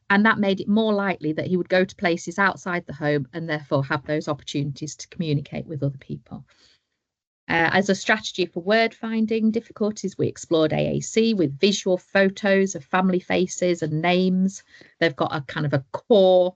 And that made it more likely that he would go to places outside the home and therefore have those opportunities to communicate with other people. As a strategy for word finding difficulties, we explored AAC with visual photos of family faces and names. They've got a kind of a core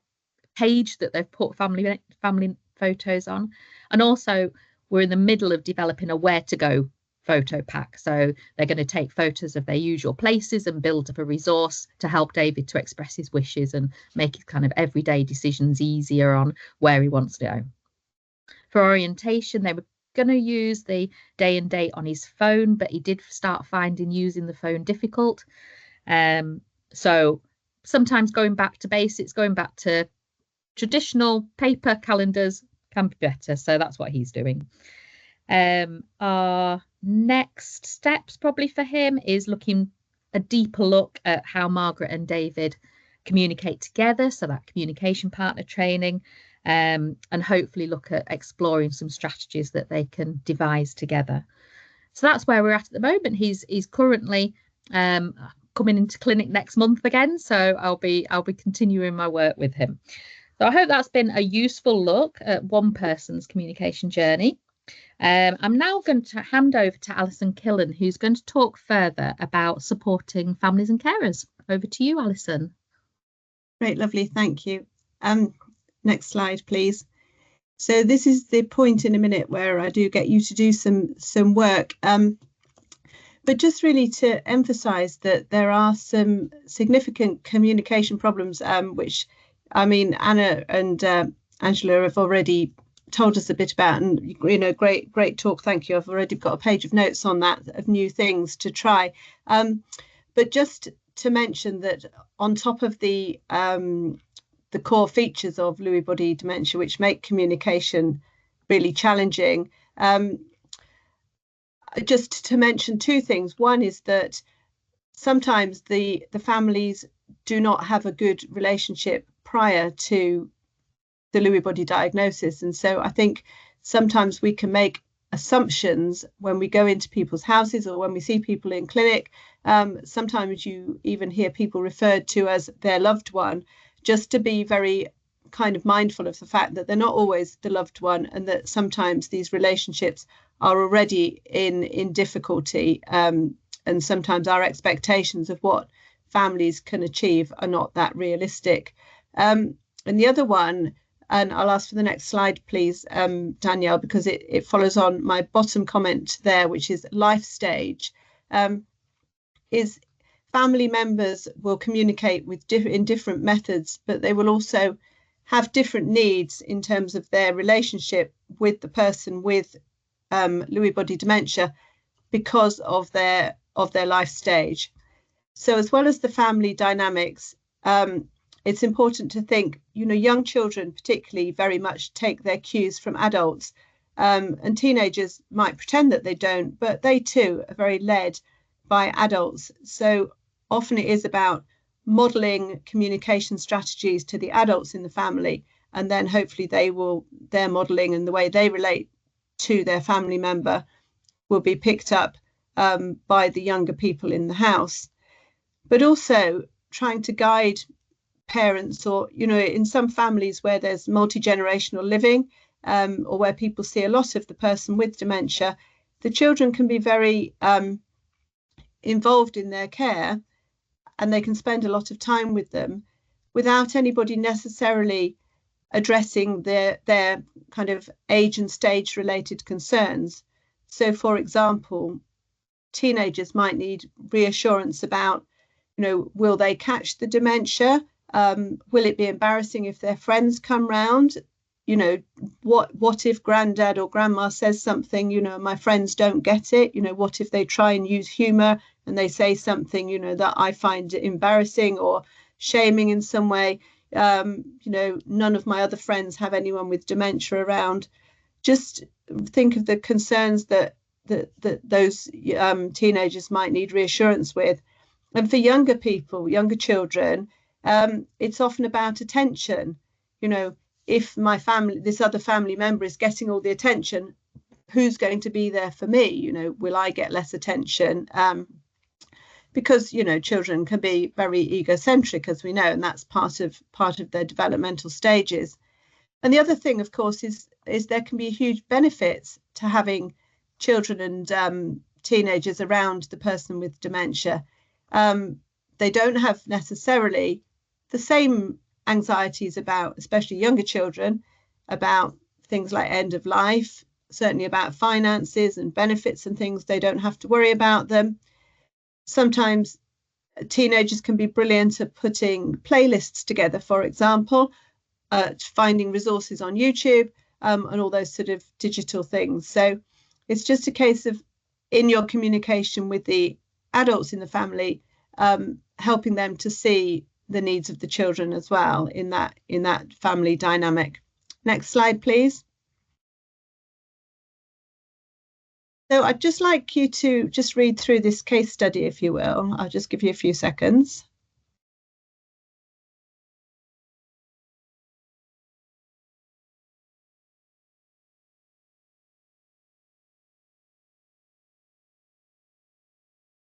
page that they've put family photos on. And also we're in the middle of developing a where to go photo pack. So they're going to take photos of their usual places and build up a resource to help David to express his wishes and make his kind of everyday decisions easier on where he wants to go. For orientation, they were going to use the day and date on his phone, but he did start finding using the phone difficult. So sometimes going back to basics, going back to traditional paper calendars can be better. So that's what he's doing. Our next steps probably for him is looking a deeper look at how Margaret and David communicate together, so that communication partner training, and hopefully look at exploring some strategies that they can devise together. So that's where we're at the moment. He's currently coming into clinic next month again, so I'll be continuing my work with him. So I hope that's been a useful look at one person's communication journey. I'm now going to hand over to Alison Killen, who's going to talk further about supporting families and carers. Over to you, Alison. Great, lovely, thank you. Next slide, please. So this is the point in a minute where I do get you to do some work, but just really to emphasise that there are some significant communication problems, which, I mean, Anna and Angela have already told us a bit about, and great talk, thank you. I've already got a page of notes on that, of new things to try, but just to mention that on top of the core features of Lewy body dementia, which make communication really challenging, just to mention two things. One is that sometimes the families do not have a good relationship prior to the Lewy body diagnosis, and so I think sometimes we can make assumptions when we go into people's houses or when we see people in clinic. Sometimes you even hear people referred to as their loved one, just to be very kind of mindful of the fact that they're not always the loved one, and that sometimes these relationships are already in difficulty, and sometimes our expectations of what families can achieve are not that realistic. And the other one, and I'll ask for the next slide, please, Danielle, because it follows on my bottom comment there, which is life stage, is family members will communicate in different methods, but they will also have different needs in terms of their relationship with the person with Lewy body dementia because of their life stage. So as well as the family dynamics, it's important to think, young children particularly very much take their cues from adults, and teenagers might pretend that they don't, but they too are very led by adults. So often it is about modeling communication strategies to the adults in the family, and then hopefully their modeling and the way they relate to their family member will be picked up by the younger people in the house. But also trying to guide parents, or in some families where there's multi-generational living, or where people see a lot of the person with dementia, the children can be very involved in their care, and they can spend a lot of time with them without anybody necessarily addressing their kind of age and stage related concerns. So, for example, teenagers might need reassurance about, will they catch the dementia? Will it be embarrassing if their friends come round? What if granddad or grandma says something, my friends don't get it? What if they try and use humor and they say something, that I find embarrassing or shaming in some way? None of my other friends have anyone with dementia around. Just think of the concerns that those teenagers might need reassurance with. And for younger people, younger children, it's often about attention. If this other family member is getting all the attention, who's going to be there for me? Will I get less attention? Because children can be very egocentric, as we know, and that's part of their developmental stages. And the other thing, of course, is there can be huge benefits to having children and teenagers around the person with dementia. They don't have necessarily the same anxieties about, especially younger children, about things like end of life, certainly about finances and benefits and things. They don't have to worry about them. Sometimes teenagers can be brilliant at putting playlists together, for example, finding resources on YouTube, and all those sort of digital things. So it's just a case of, in your communication with the adults in the family, helping them to see the needs of the children as well in that family dynamic. Next slide, please. So I'd just like you to just read through this case study, if you will. I'll just give you a few seconds.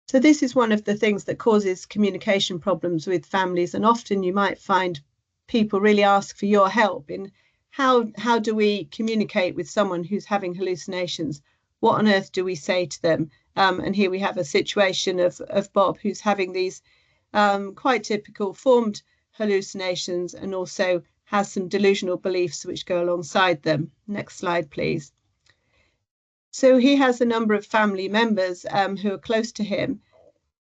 So this is one of the things that causes communication problems with families, and often you might find people really ask for your help in how do we communicate with someone who's having hallucinations? What on earth do we say to them? And here we have a situation of Bob, who's having these quite typical formed hallucinations, and also has some delusional beliefs which go alongside them. Next slide, please. So he has a number of family members who are close to him,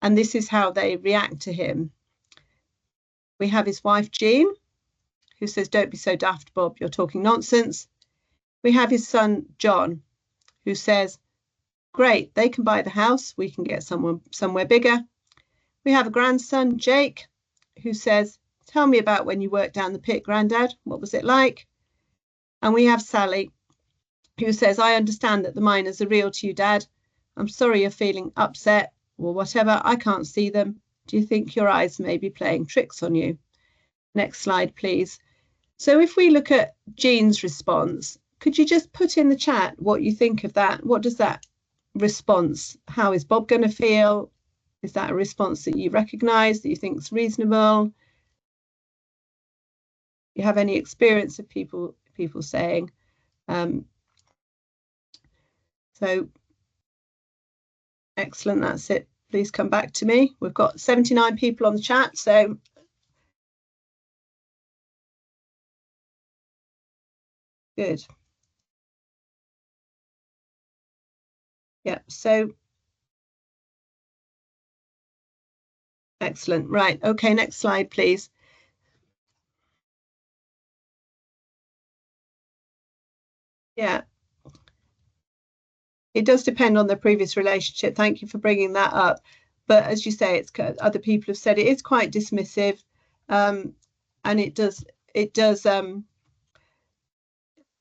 and this is how they react to him. We have his wife, Jean, who says, "Don't be so daft, Bob, you're talking nonsense." We have his son, John, who says, "Great, they can buy the house, we can get somewhere bigger." We have a grandson, Jake, who says, "Tell me about when you worked down the pit, Grandad. What was it like?" And we have Sally, who says, "I understand that the miners are real to you, Dad. I'm sorry you're feeling upset or whatever. I can't see them. Do you think your eyes may be playing tricks on you?" Next slide, please. So if we look at Jean's response, could you just put in the chat what you think of that? What does that response, how is Bob going to feel? Is that a response that you recognise, that you think is reasonable? You have any experience of people saying? So excellent, that's it. Please come back to me. We've got 79 people on the chat, so good. Yeah, so excellent. Right, okay, next slide, please. Yeah. It does depend on the previous relationship. Thank you for bringing that up. But as you say, it's other people have said it is quite dismissive, and it does,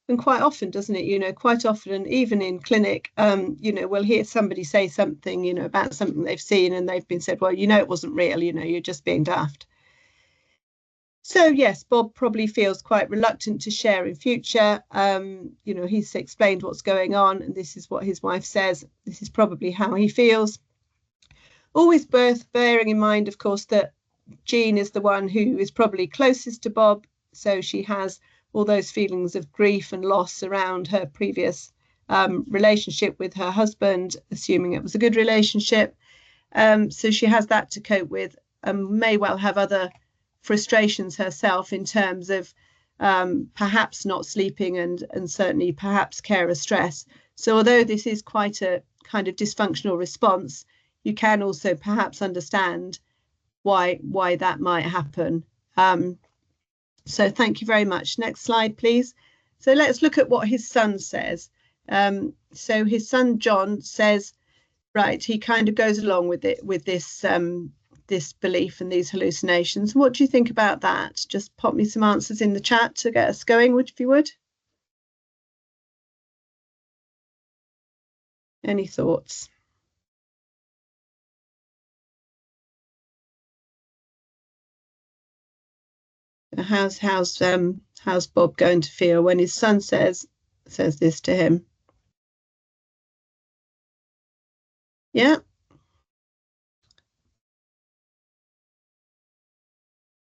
and quite often, doesn't it? Quite often, and even in clinic, we'll hear somebody say something, about something they've seen, and they've been said, "Well, it wasn't real. You're just being daft." So yes, Bob probably feels quite reluctant to share in future. He's explained what's going on, and this is what his wife says. This is probably how he feels. Always bearing in mind, of course, that Jean is the one who is probably closest to Bob, so she has all those feelings of grief and loss around her previous relationship with her husband, assuming it was a good relationship. So she has that to cope with, and may well have other frustrations herself in terms of perhaps not sleeping, and certainly perhaps carer stress. So although this is quite a kind of dysfunctional response, you can also perhaps understand why that might happen. So thank you very much. Next slide, please. So let's look at what his son says. So his son John says, right, he kind of goes along with it, with this this belief and these hallucinations. What do you think about that? Just pop me some answers in the chat to get us going, if you would. Any thoughts? How's Bob going to feel when his son says this to him? Yeah.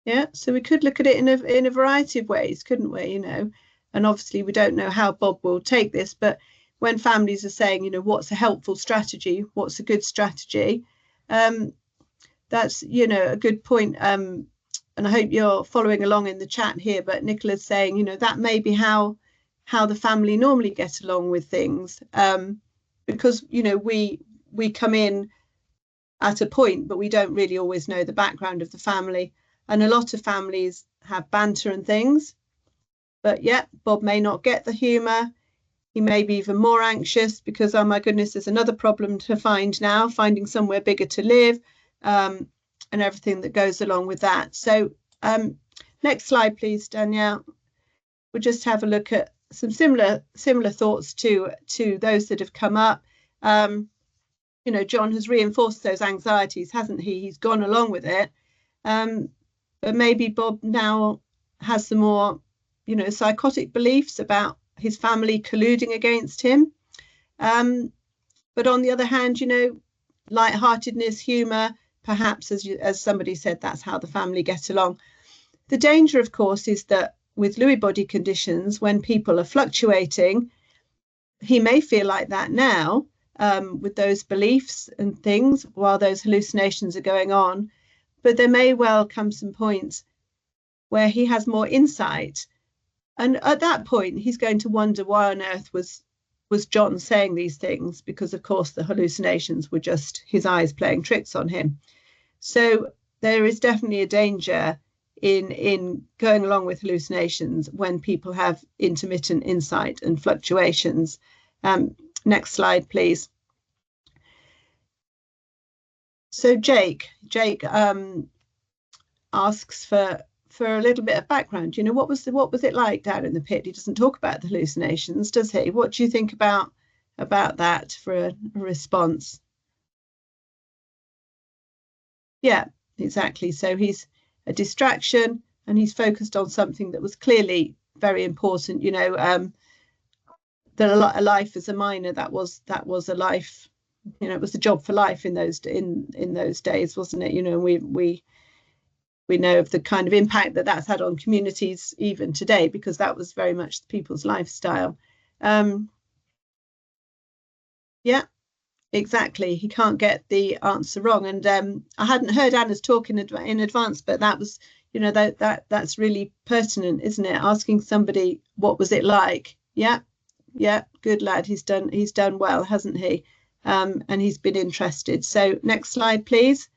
Yeah, so we could look at it in a variety of ways, couldn't we? You know, and obviously we don't know how Bob will take this, but when families are saying, you know, what's a helpful strategy, what's a good strategy, that's, you know, a good point. And I hope you're following along in the chat here. But Nicola's saying, you know, that may be how the family normally get along with things, because, you know, we come in at a point, but we don't really always know the background of the family. And a lot of families have banter and things, but yeah, Bob may not get the humour. He may be even more anxious because, oh my goodness, there's another problem to find now, finding somewhere bigger to live, and everything that goes along with that. So next slide, please, Danielle. We'll just have a look at some similar thoughts to those that have come up. You know, John has reinforced those anxieties, hasn't he? He's gone along with it. But maybe Bob now has some more, you know, psychotic beliefs about his family colluding against him. But on the other hand, you know, lightheartedness, humour, perhaps, as somebody said, that's how the family get along. The danger, of course, is that with Lewy body conditions, when people are fluctuating, he may feel like that now, with those beliefs and things while those hallucinations are going on. But there may well come some points where he has more insight. And at that point, he's going to wonder why on earth was John saying these things, because, of course, the hallucinations were just his eyes playing tricks on him. So there is definitely a danger in going along with hallucinations when people have intermittent insight and fluctuations. Next slide, please. So Jake asks for a little bit of background. You know, what was it like down in the pit? He doesn't talk about the hallucinations, does he? What do you think about that for a response? Yeah, exactly. So he's a distraction and he's focused on something that was clearly very important. You know, a life as a miner, that was a life. You know, it was a job for life in those days, wasn't it? You know, we know of the kind of impact that that's had on communities even today, because that was very much people's lifestyle. Yeah, exactly. He can't get the answer wrong. And I hadn't heard Anna's talk in advance, but that was, you know, that's really pertinent, isn't it? Asking somebody, what was it like? Yeah, good lad. He's done well, hasn't he? And he's been interested. So next slide, please.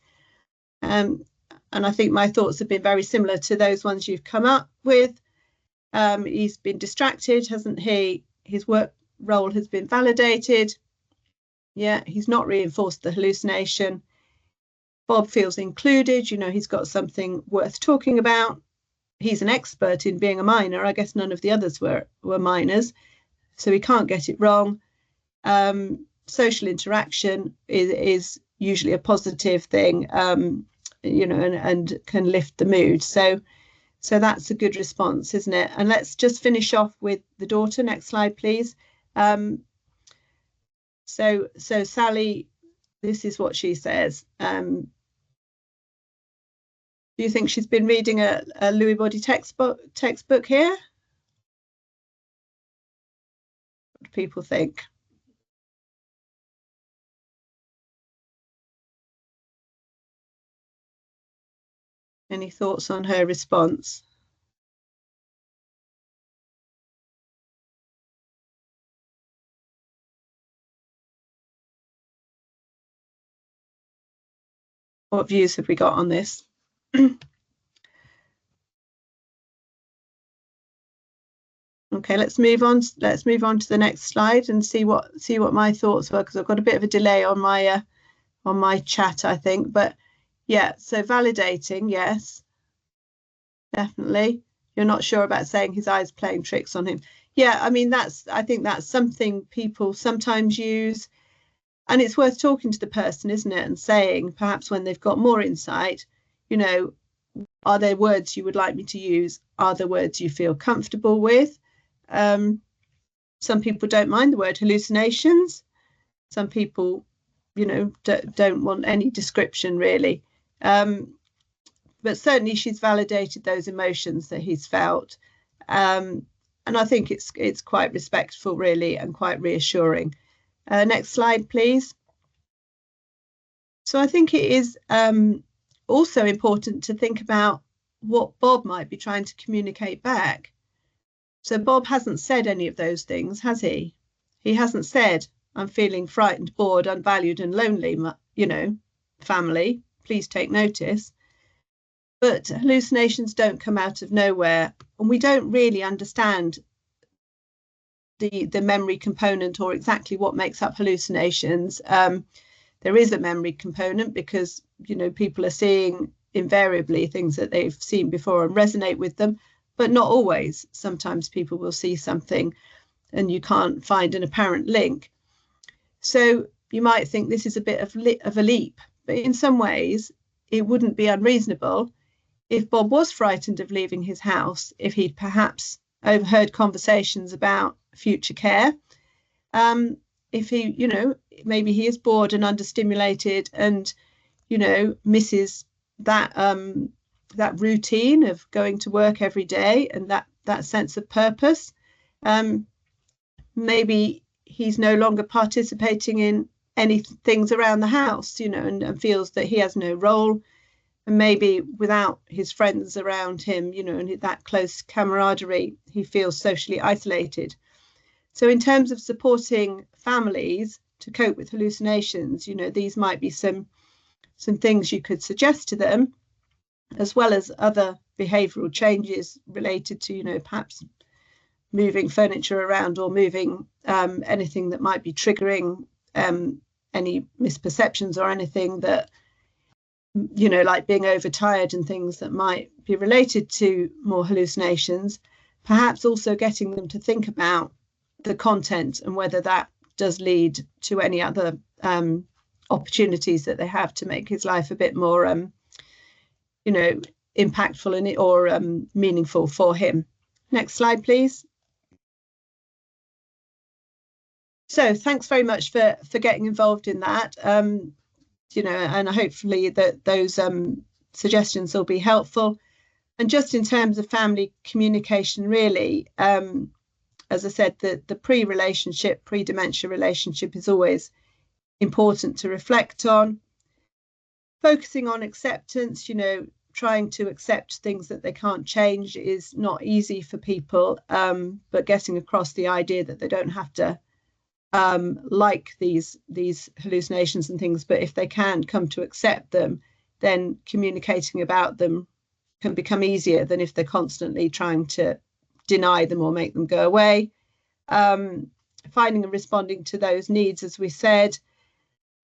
And I think my thoughts have been very similar to those ones you've come up with. He's been distracted, hasn't he? His work role has been validated. Yeah, he's not reinforced the hallucination. Bob feels included. You know, he's got something worth talking about. He's an expert in being a miner. I guess none of the others were miners, so he can't get it wrong. Social interaction is usually a positive thing, you know, and can lift the mood. So that's a good response, isn't it? And let's just finish off with the daughter. Next slide, please. So Sally, this is what she says. Do you think she's been reading a Lewy body textbook here? What do people think? Any thoughts on her response? What views have we got on this? Okay, let's move on. Let's move on to the next slide and see what my thoughts were, because I've got a bit of a delay on my chat, I think. But yeah, so validating, yes, definitely. You're not sure about saying his eyes playing tricks on him. Yeah, I mean, I think that's something people sometimes use, and it's worth talking to the person, isn't it? And saying, perhaps when they've got more insight, you know, are there words you would like me to use? Are there words you feel comfortable with? Some people don't mind the word hallucinations. Some people, you know, don't want any description really. But certainly she's validated those emotions that he's felt. And I think it's quite respectful really, and quite reassuring. Next slide, please. So I think it is also important to think about what Bob might be trying to communicate back. So Bob hasn't said any of those things, has he? He hasn't said, I'm feeling frightened, bored, unvalued and lonely, you know, family, please take notice. But hallucinations don't come out of nowhere, and we don't really understand the memory component or exactly what makes up hallucinations. There is a memory component because, you know, people are seeing invariably things that they've seen before and resonate with them, but not always. Sometimes people will see something and you can't find an apparent link. So you might think this is a bit of a leap, but in some ways it wouldn't be unreasonable if Bob was frightened of leaving his house, if he'd perhaps overheard conversations about future care. If he, you know, maybe he is bored and understimulated and, you know, misses that that routine of going to work every day and that sense of purpose. Maybe he's no longer participating in any things around the house, you know, and feels that he has no role. And maybe without his friends around him, you know, and that close camaraderie, he feels socially isolated. So in terms of supporting families to cope with hallucinations, you know, these might be some things you could suggest to them, as well as other behavioural changes related to, you know, perhaps moving furniture around or moving anything that might be triggering any misperceptions or anything that, you know, like being overtired and things that might be related to more hallucinations. Perhaps also getting them to think about the content and whether that does lead to any other opportunities that they have to make his life a bit more, you know, impactful or meaningful for him. Next slide, please. So thanks very much for getting involved in that. You know, and hopefully that those suggestions will be helpful. And just in terms of family communication, really, as I said, the pre-dementia relationship is always important to reflect on. Focusing on acceptance, you know, trying to accept things that they can't change is not easy for people, but getting across the idea that they don't have to like these hallucinations and things, but if they can come to accept them, then communicating about them can become easier than if they're constantly trying to deny them or make them go away. Finding and responding to those needs, as we said,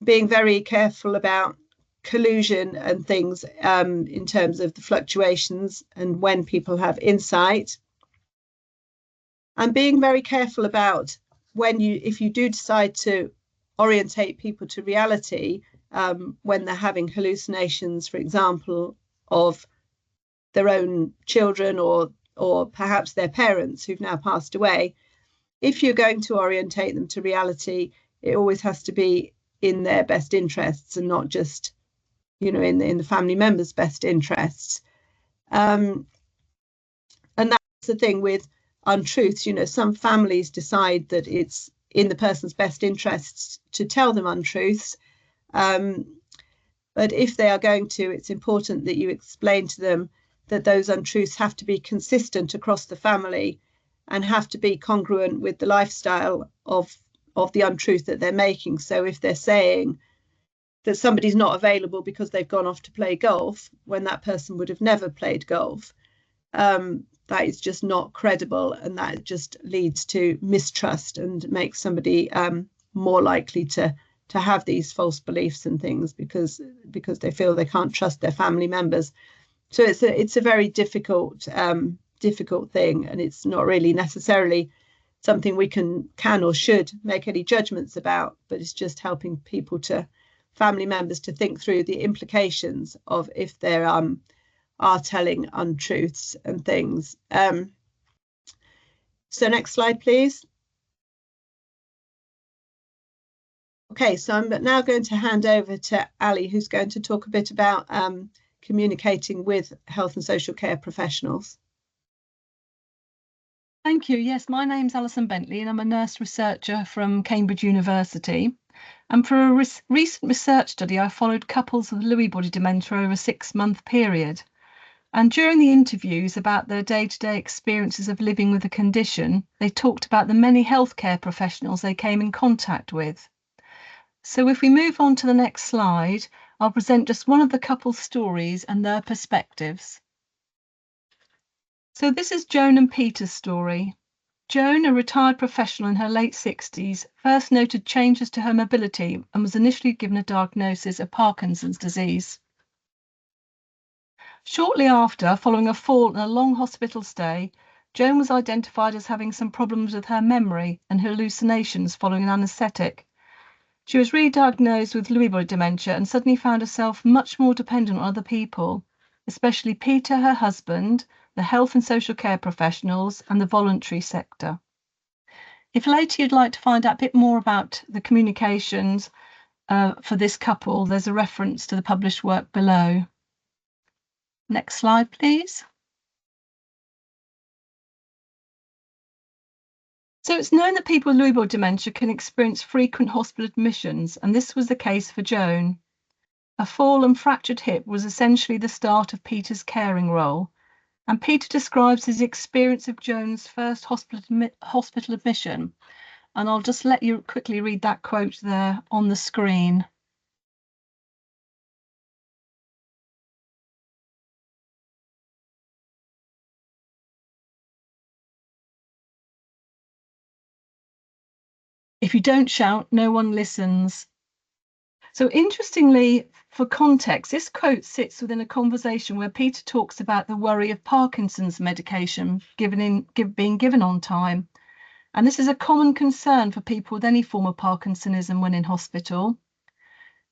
being very careful about collusion and things in terms of the fluctuations and when people have insight, and being very careful about if you do decide to orientate people to reality, when they're having hallucinations, for example, of their own children or perhaps their parents who've now passed away, if you're going to orientate them to reality, it always has to be in their best interests and not just, you know, in the family members' best interests. And that's the thing with untruths. You know, some families decide that it's in the person's best interests to tell them untruths, but if they are going to, it's important that you explain to them that those untruths have to be consistent across the family and have to be congruent with the lifestyle of the untruth that they're making. So if they're saying that somebody's not available because they've gone off to play golf when that person would have never played golf. That is just not credible, and that just leads to mistrust and makes somebody more likely to have these false beliefs and things because they feel they can't trust their family members. So it's a very difficult thing, and it's not really necessarily something we can or should make any judgments about, but it's just helping family members to think through the implications of if they're are telling untruths and things. So next slide, please. Okay, so I'm now going to hand over to Ali, who's going to talk a bit about communicating with health and social care professionals. Thank you. Yes, my name's Alison Bentley and I'm a nurse researcher from Cambridge University. And for a recent research study, I followed couples with Lewy body dementia over a 6-month period. And during the interviews about their day-to-day experiences of living with the condition, they talked about the many healthcare professionals they came in contact with. So if we move on to the next slide, I'll present just one of the couple's stories and their perspectives. So this is Joan and Peter's story. Joan, a retired professional in her late 60s, first noted changes to her mobility and was initially given a diagnosis of Parkinson's disease. Shortly after, following a fall and a long hospital stay, Joan was identified as having some problems with her memory and hallucinations following an anaesthetic. She was re-diagnosed with Lewy body dementia and suddenly found herself much more dependent on other people, especially Peter, her husband, the health and social care professionals, and the voluntary sector. If later you'd like to find out a bit more about the communications for this couple, there's a reference to the published work below. Next slide, please. So it's known that people with Lewy body dementia can experience frequent hospital admissions, and this was the case for Joan. A fall and fractured hip was essentially the start of Peter's caring role, and Peter describes his experience of Joan's first hospital admission, and I'll just let you quickly read that quote there on the screen. If you don't shout, no one listens. So interestingly, for context, this quote sits within a conversation where Peter talks about the worry of Parkinson's medication being given on time. And this is a common concern for people with any form of Parkinsonism when in hospital.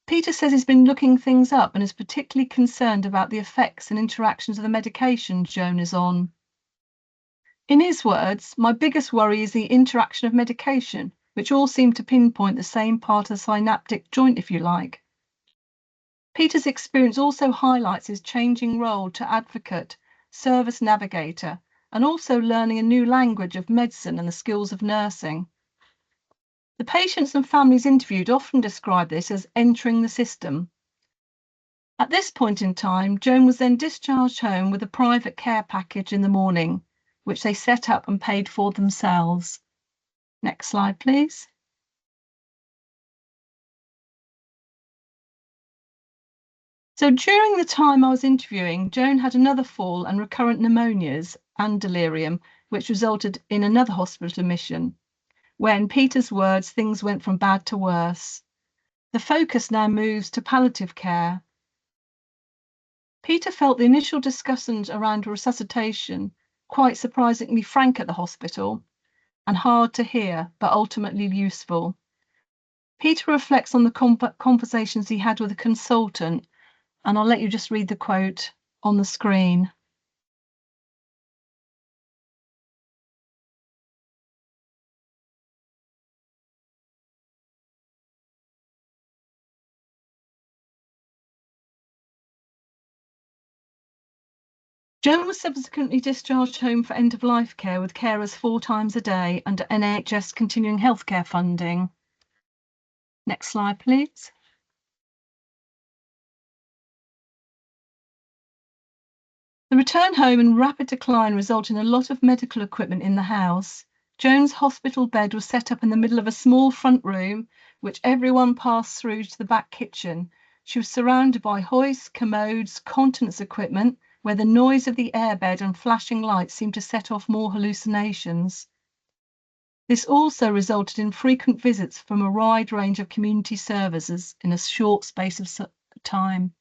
Peter says he's been looking things up and is particularly concerned about the effects and interactions of the medication Joan is on. In his words, my biggest worry is the interaction of medication, which all seem to pinpoint the same part of the synaptic joint, if you like. Peter's experience also highlights his changing role to advocate, service navigator, and also learning a new language of medicine and the skills of nursing. The patients and families interviewed often describe this as entering the system. At this point in time, Joan was then discharged home with a private care package in the morning, which they set up and paid for themselves. Next slide, please. So during the time I was interviewing, Joan had another fall and recurrent pneumonias and delirium, which resulted in another hospital admission, where, in Peter's words, things went from bad to worse. The focus now moves to palliative care. Peter felt the initial discussions around resuscitation quite surprisingly frank at the hospital and hard to hear, but ultimately useful. Peter reflects on the conversations he had with a consultant, and I'll let you just read the quote on the screen. Joan was subsequently discharged home for end-of-life care with carers 4 times a day under NHS continuing healthcare funding. Next slide, please. The return home and rapid decline resulted in a lot of medical equipment in the house. Joan's hospital bed was set up in the middle of a small front room, which everyone passed through to the back kitchen, She was surrounded by hoists, commodes, continence equipment, where the noise of the airbed and flashing lights seemed to set off more hallucinations. This also resulted in frequent visits from a wide range of community services in a short space of time.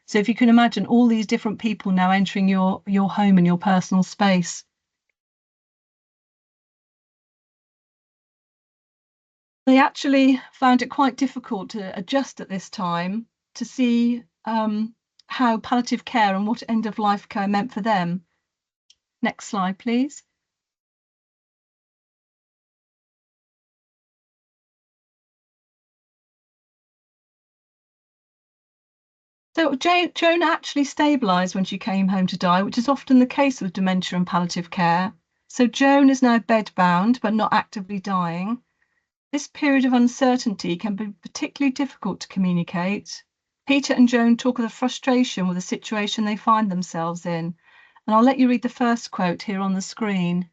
So if you can imagine all these different people now entering your home and your personal space. They actually found it quite difficult to adjust at this time to see how palliative care and what end-of-life care meant for them. Next slide, please. So Joan actually stabilised when she came home to die, which is often the case with dementia and palliative care. So Joan is now bedbound, but not actively dying. This period of uncertainty can be particularly difficult to communicate. Peter and Joan talk of the frustration with the situation they find themselves in. And I'll let you read the first quote here on the screen.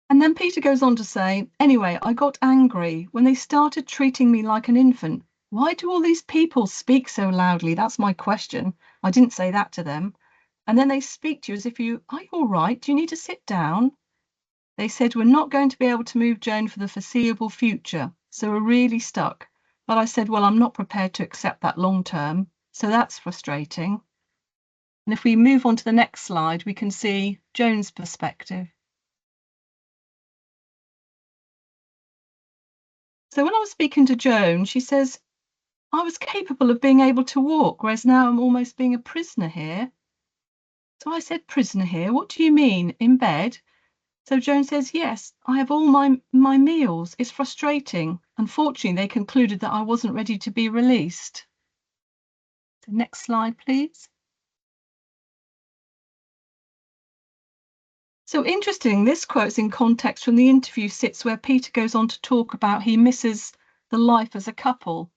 And then Peter goes on to say, anyway, I got angry when they started treating me like an infant. Why do all these people speak so loudly? That's my question. I didn't say that to them. And then they speak to you as if are you all right? Do you need to sit down? They said, we're not going to be able to move Joan for the foreseeable future. So we're really stuck. But I said, well, I'm not prepared to accept that long term. So that's frustrating. And if we move on to the next slide, we can see Joan's perspective. So when I was speaking to Joan, she says, I was capable of being able to walk, whereas now I'm almost being a prisoner here. So I said, prisoner here, what do you mean, in bed? So Joan says, yes, I have all my meals. It's frustrating. Unfortunately, they concluded that I wasn't ready to be released. The next slide, please. So interesting, this quote's in context from the interview sits where Peter goes on to talk about he misses the life as a couple.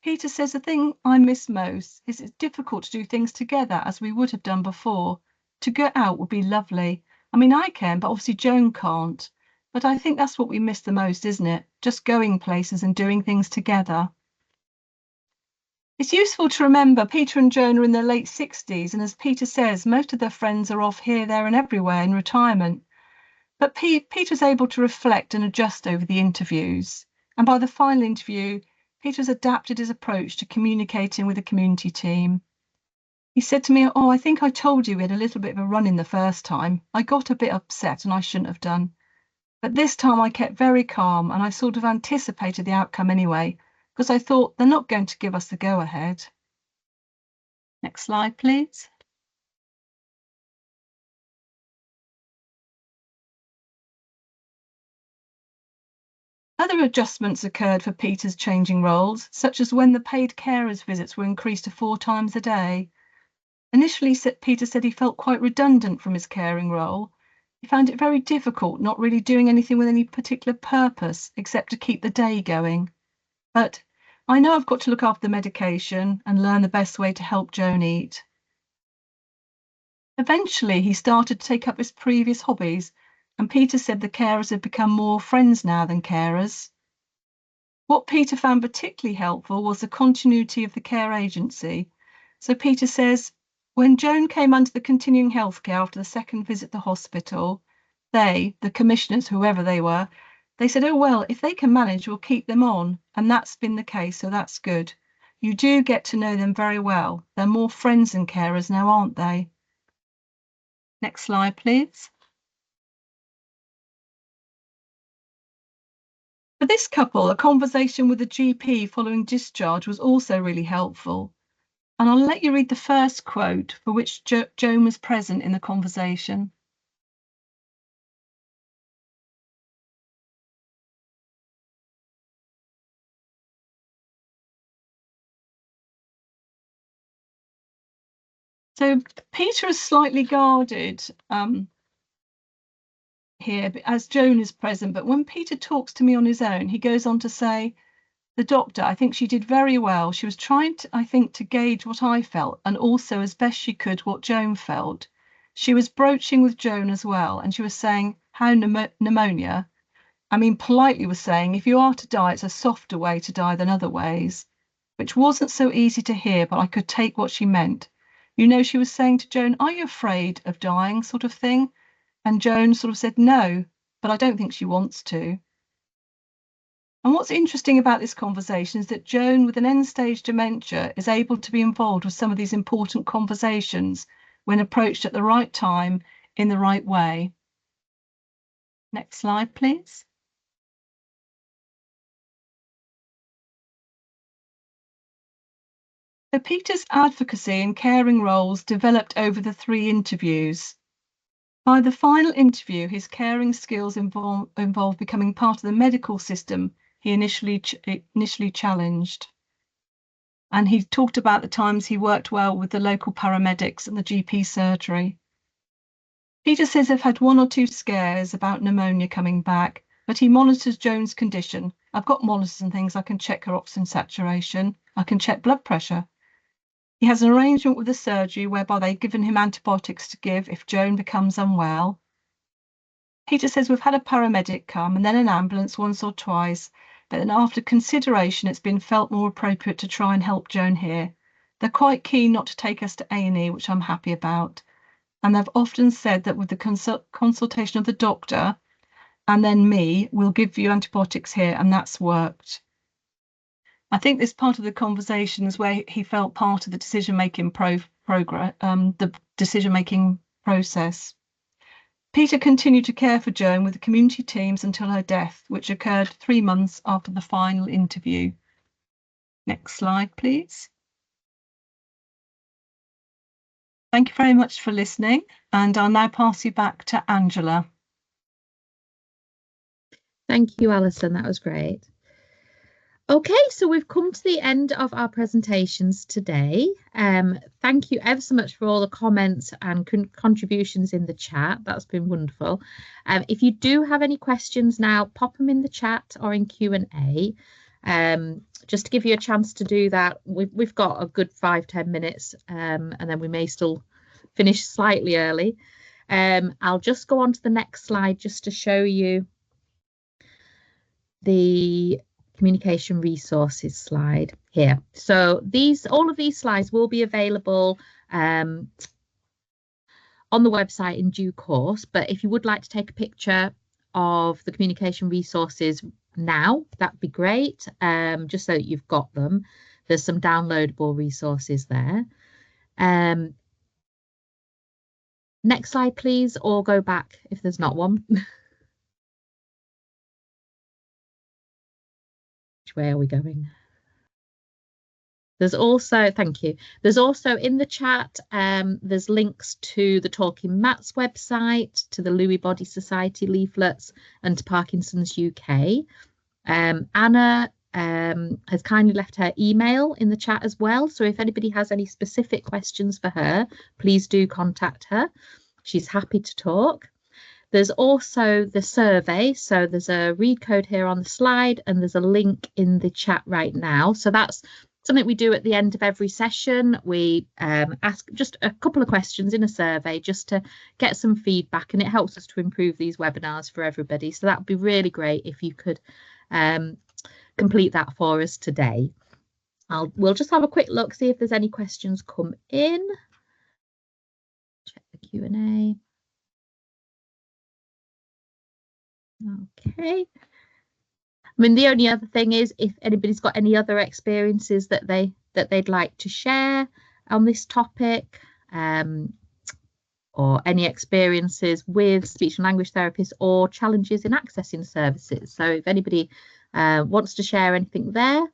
Peter says the thing I miss most is it's difficult to do things together as we would have done before. To go out would be lovely. I mean, I can, but obviously Joan can't. But I think that's what we miss the most, isn't it? Just going places and doing things together. It's useful to remember Peter and Joan are in their late 60s, and as Peter says, most of their friends are off here, there and everywhere in retirement. But Peter's able to reflect and adjust over the interviews. And by the final interview, Peter's adapted his approach to communicating with the community team. He said to me, I think I told you we had a little bit of a run in the first time. I got a bit upset and I shouldn't have done. But this time I kept very calm and I sort of anticipated the outcome anyway, because I thought they're not going to give us the go-ahead. Next slide, please. Other adjustments occurred for Peter's changing roles, such as when the paid carers visits were increased to 4 times a day. Initially, Peter said he felt quite redundant from his caring role. He found it very difficult not really doing anything with any particular purpose except to keep the day going. But I know I've got to look after the medication and learn the best way to help Joan eat. Eventually, he started to take up his previous hobbies, and Peter said the carers had become more friends now than carers. What Peter found particularly helpful was the continuity of the care agency. So Peter says, when Joan came under the continuing healthcare after the second visit to the hospital, they, the commissioners, whoever they were, they said, oh, well, if they can manage, we'll keep them on. And that's been the case, so that's good. You do get to know them very well. They're more friends than carers now, aren't they? Next slide, please. For this couple, a conversation with the GP following discharge was also really helpful. And I'll let you read the first quote for which Joan was present in the conversation. So Peter is slightly guarded here as Joan is present, but when Peter talks to me on his own, he goes on to say, The doctor, I think she did very well. She was trying to, I think, to gauge what I felt and also as best she could what Joan felt. She was broaching with Joan as well, and she was saying how pneumonia, I mean, politely was saying, if you are to die, it's a softer way to die than other ways, which wasn't so easy to hear, but I could take what she meant. You know, she was saying to Joan, are you afraid of dying, sort of thing? And Joan sort of said, no, but I don't think she wants to. And what's interesting about this conversation is that Joan, with an end-stage dementia, is able to be involved with some of these important conversations when approached at the right time, in the right way. Next slide, please. So Peter's advocacy and caring roles developed over the 3 interviews. By the final interview, his caring skills involved becoming part of the medical system he initially challenged. And he talked about the times he worked well with the local paramedics and the GP surgery. Peter says they've had 1 or 2 scares about pneumonia coming back, but he monitors Joan's condition. I've got monitors and things. I can check her oxygen saturation. I can check blood pressure. He has an arrangement with the surgery whereby they've given him antibiotics to give if Joan becomes unwell. Peter says we've had a paramedic come and then an ambulance once or twice, but then after consideration, it's been felt more appropriate to try and help Joan here. They're quite keen not to take us to A&E, which I'm happy about. And they've often said that with the consultation of the doctor and then me, we'll give you antibiotics here, and that's worked. I think this part of the conversation is where he felt part of the decision-making process. Peter continued to care for Joan with the community teams until her death, which occurred 3 months after the final interview. Next slide, please. Thank you very much for listening, and I'll now pass you back to Angela. Thank you, Alison. That was great. Okay, so we've come to the end of our presentations today. Thank you ever so much for all the comments and contributions in the chat. That's been wonderful. If you do have any questions now, pop them in the chat or in Q&A. Just to give you a chance to do that, we've got a good 5-10 minutes, and then we may still finish slightly early. I'll just go on to the next slide just to show you the communication resources slide here. So all of these slides will be available on the website in due course, but if you would like to take a picture of the communication resources now, that'd be great, just so that you've got them. There's some downloadable resources there. Next slide, please, or go back if there's not one. Which way are we going? There's also, thank you. There's also in the chat, there's links to the Talking Mats website, to the Lewy Body Society leaflets, and to Parkinson's UK. Anna has kindly left her email in the chat as well. So if anybody has any specific questions for her, please do contact her. She's happy to talk. There's also the survey. So there's a read code here on the slide, and there's a link in the chat right now. So that's something we do at the end of every session. We ask just a couple of questions in a survey just to get some feedback, and it helps us to improve these webinars for everybody. So that would be really great if you could complete that for us today. We'll just have a quick look, see if there's any questions come in. Check the Q&A. Okay. I mean, the only other thing is if anybody's got any other experiences that they'd like to share on this topic, or any experiences with speech and language therapists or challenges in accessing services. So if anybody wants to share anything there,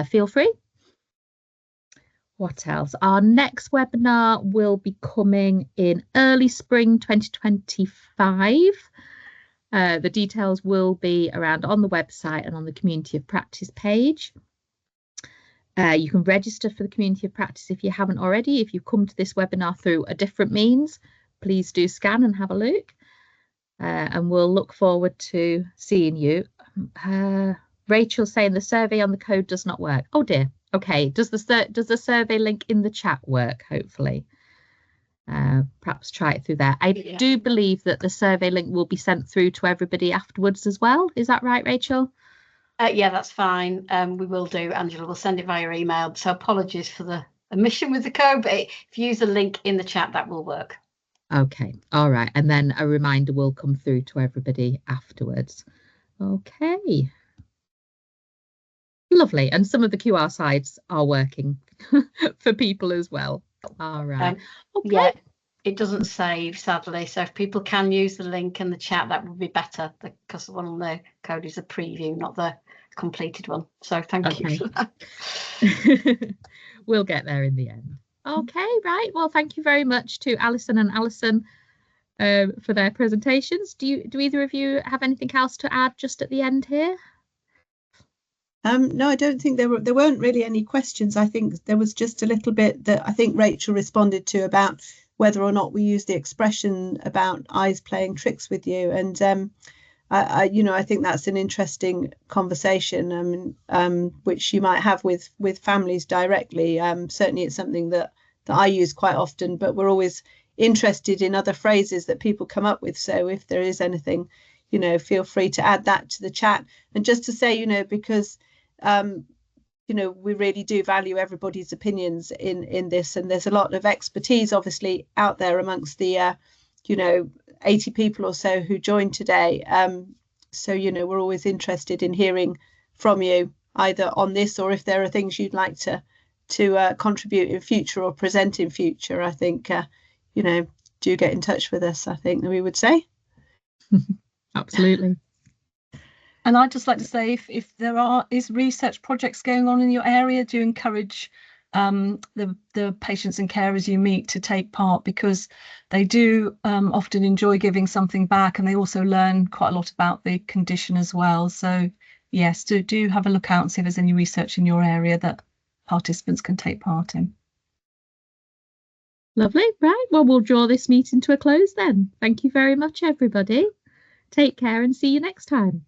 feel free. What else? Our next webinar will be coming in early spring 2025. The details will be around on the website and on the Community of Practice page. You can register for the Community of Practice if you haven't already. If you've come to this webinar through a different means, please do scan and have a look. And we'll look forward to seeing you. Rachel saying the survey on the code does not work. Oh dear. Okay. Does the survey link in the chat work? Hopefully. Perhaps try it through there. I do believe that the survey link will be sent through to everybody afterwards as well. Is that right, Rachel? Yeah, that's fine. We will do. Angela will send it via email. So apologies for the omission with the code, but if you use a link in the chat, that will work. Okay. All right. And then a reminder will come through to everybody afterwards. Okay. Lovely. And some of the QR sides are working for people as well. All right. Okay. Yeah, it doesn't save, sadly. So if people can use the link in the chat, that would be better, because the one on the code is a preview, not the completed one. So thank you for that. We'll get there in the end. Okay, right. Well, thank you very much to Alison and Alison for their presentations. Do either of you have anything else to add just at the end here? No, I don't think there weren't really any questions. I think there was just a little bit that I think Rachel responded to about whether or not we use the expression about eyes playing tricks with you. And I think that's an interesting conversation, which you might have with families directly. Certainly, it's something that I use quite often, but we're always interested in other phrases that people come up with. So if there is anything, feel free to add that to the chat. And just to say, because we really do value everybody's opinions in this, and there's a lot of expertise obviously out there amongst the 80 people or so who joined today. So we're always interested in hearing from you either on this, or if there are things you'd like to contribute in future or present in future. I think do get in touch with us, I think that we would say. Absolutely. And I'd just like to say, if there is research projects going on in your area, do encourage the patients and carers you meet to take part, because they do often enjoy giving something back, and they also learn quite a lot about the condition as well. So yes, do have a look out and see if there's any research in your area that participants can take part in. Lovely. Right. Well, we'll draw this meeting to a close then. Thank you very much, everybody. Take care and see you next time.